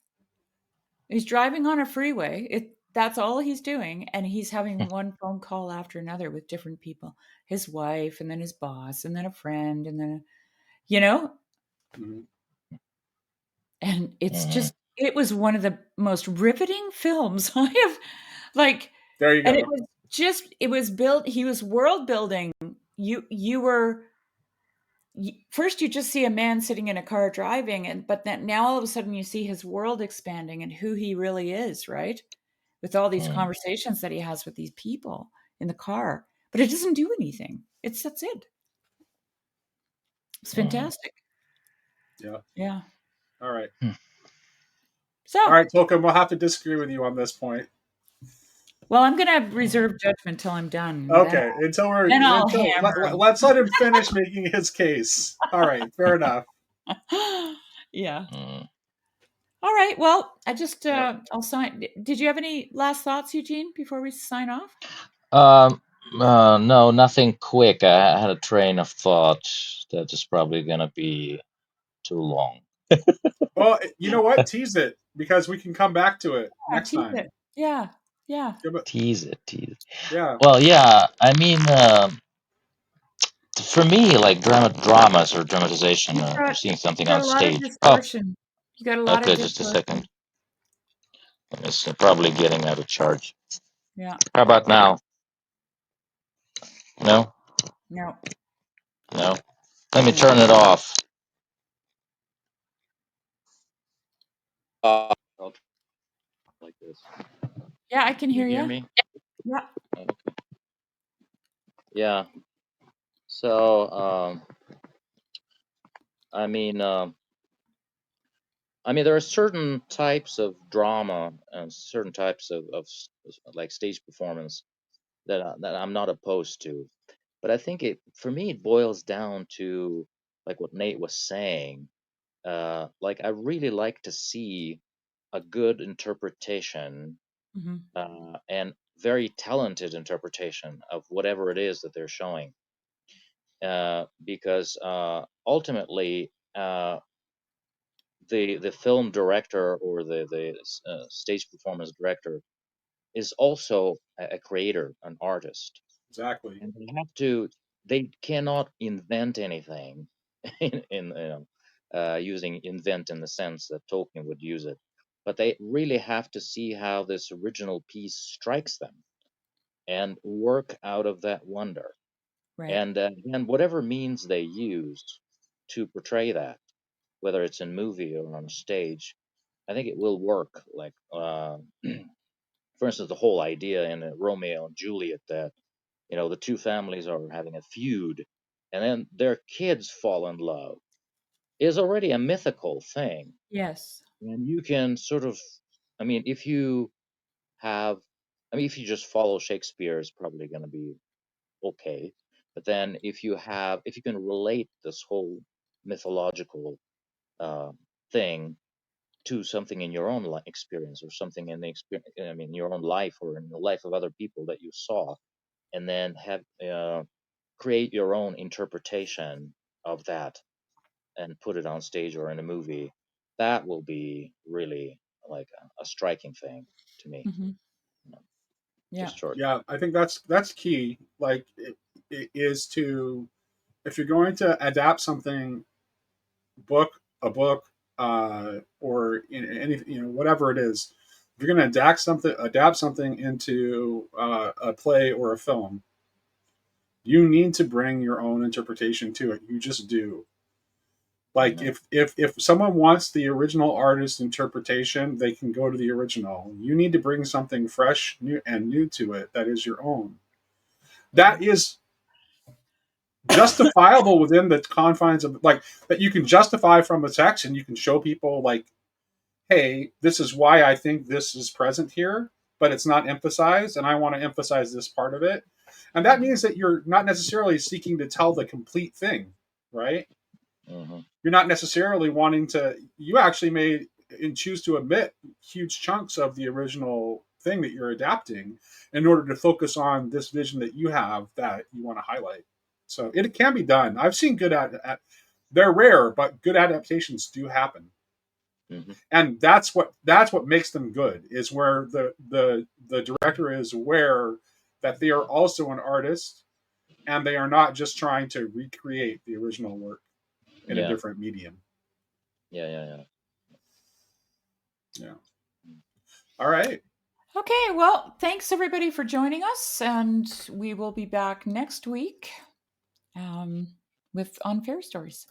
[SPEAKER 1] He's driving on a freeway. That's all he's doing, and he's having one phone call after another with different people. His wife, and then his boss, and then a friend, and then you know,
[SPEAKER 2] Mhm.
[SPEAKER 1] and it's
[SPEAKER 3] Mhm.
[SPEAKER 1] just it was one of the most riveting films I have like,
[SPEAKER 2] There you
[SPEAKER 1] and it
[SPEAKER 2] go.
[SPEAKER 1] was just it was built he was world building. You were first you just see a man sitting in a car driving, and but then now all of a sudden you see his world expanding and who he really is, right? With all these
[SPEAKER 3] Mhm.
[SPEAKER 1] conversations that he has with these people in the car, but it doesn't do anything. That's it. It's
[SPEAKER 3] Mhm.
[SPEAKER 1] fantastic.
[SPEAKER 2] Yeah.
[SPEAKER 1] Yeah.
[SPEAKER 2] All right.
[SPEAKER 3] Hmm.
[SPEAKER 2] All
[SPEAKER 1] So,
[SPEAKER 2] right, Tolkien, we'll have to disagree with you on this point.
[SPEAKER 1] well, I'm gonna
[SPEAKER 3] Mhm.
[SPEAKER 1] reserve judgment till I'm done.
[SPEAKER 2] Okay,
[SPEAKER 1] Then I'll
[SPEAKER 2] until
[SPEAKER 1] hammer him.
[SPEAKER 2] let's let him finish making his case. All right, fair enough.
[SPEAKER 1] Yeah.
[SPEAKER 3] Mhm.
[SPEAKER 1] All right. Well, I just
[SPEAKER 2] Yep.
[SPEAKER 1] I'll sign. Did you have any last thoughts, Eugene, before we sign off?
[SPEAKER 3] Um, no, nothing quick. I had a train of thought that is probably gonna be too long.
[SPEAKER 2] Well, you know what? Tease it because we can come back to it
[SPEAKER 1] Yeah,
[SPEAKER 2] next
[SPEAKER 1] tease it.
[SPEAKER 2] time.
[SPEAKER 1] Yeah. Yeah.
[SPEAKER 2] Give it,
[SPEAKER 3] Tease it, tease it.
[SPEAKER 2] yeah,
[SPEAKER 3] Well, yeah. I mean, for me, like dramas or dramatization,
[SPEAKER 1] You've
[SPEAKER 3] or
[SPEAKER 1] got
[SPEAKER 3] seeing something
[SPEAKER 1] you got
[SPEAKER 3] on
[SPEAKER 1] a lot of
[SPEAKER 3] stage. Oh,
[SPEAKER 1] distortion. You got a lot of
[SPEAKER 3] okay, just a
[SPEAKER 1] distortion.
[SPEAKER 3] second. It's probably getting out of charge.
[SPEAKER 1] Yeah.
[SPEAKER 3] How about now? No,
[SPEAKER 1] No.
[SPEAKER 3] no. Let me
[SPEAKER 1] No.
[SPEAKER 3] turn it off. I'll try like this.
[SPEAKER 1] Yeah, I can
[SPEAKER 3] Can you
[SPEAKER 1] hear
[SPEAKER 3] hear
[SPEAKER 1] you.
[SPEAKER 3] me?
[SPEAKER 1] Yeah.
[SPEAKER 3] Okay. Yeah. So, I mean, there are certain types of drama and certain types of like stage performance that I'm not opposed to. But I think for me, it boils down to like what Nate was saying. Like I really like to see a good interpretation
[SPEAKER 1] Hmm.
[SPEAKER 3] and very talented interpretation of whatever it is that they're showing. Because ultimately, the film director or the stage performance director is also a creator, an artist,
[SPEAKER 2] exactly.
[SPEAKER 3] and they cannot invent anything in using invent in the sense that Tolkien would use it, but they really have to see how this original piece strikes them and work out of that wonder,
[SPEAKER 1] Right.
[SPEAKER 3] and whatever means they use to portray that, whether it's in movie or on stage, I think it will work. Like, for instance, the whole idea in Romeo and Juliet that the two families are having a feud, and then their kids fall in love is already a mythical thing,
[SPEAKER 1] Yes.
[SPEAKER 3] and you can sort of, if you have, if you just follow Shakespeare, it's probably going to be okay. But then if you can relate this whole mythological uh, thing to something in your own experience or something in the experience, your own life or in the life of other people that you saw, and then have create your own interpretation of that and put it on stage or in a movie, that will be really like a striking thing to me.
[SPEAKER 1] Hmm.
[SPEAKER 3] You know,
[SPEAKER 1] Yeah.
[SPEAKER 3] just short.
[SPEAKER 2] Yeah, I think that's key. Like, it is to if you're going to adapt something, a book, or in any whatever it is, if you're going to adapt something into a play or a film, you need to bring your own interpretation to it. You just do. Like,
[SPEAKER 3] Hmm.
[SPEAKER 2] if someone wants the original artist interpretation, they can go to the original. You need to bring something fresh, new to it that is your own.
[SPEAKER 3] Hmm.
[SPEAKER 2] That is justifiable within the confines of, like, that you can justify from a text, and you can show people, like, hey, this is why I think this is present here, but it's not emphasized, and I want to emphasize this part of it. And that means that you're not necessarily seeking to tell the complete thing, right?
[SPEAKER 3] Mm-hmm.
[SPEAKER 2] You're not necessarily wanting to, you actually may and choose to omit huge chunks of the original thing that you're adapting in order to focus on this vision that you have that you want to highlight. So it can be done. I've seen they're rare, but good adaptations do happen.
[SPEAKER 3] Mm-hmm.
[SPEAKER 2] And that's what makes them good, is where the director is aware that they are also an artist, and they are not just trying to recreate the original work in a
[SPEAKER 3] Yeah.
[SPEAKER 2] different medium.
[SPEAKER 3] Yeah.
[SPEAKER 2] Yeah. All right.
[SPEAKER 1] Okay, well, thanks everybody for joining us, and we will be back next week with On Fairy Stories.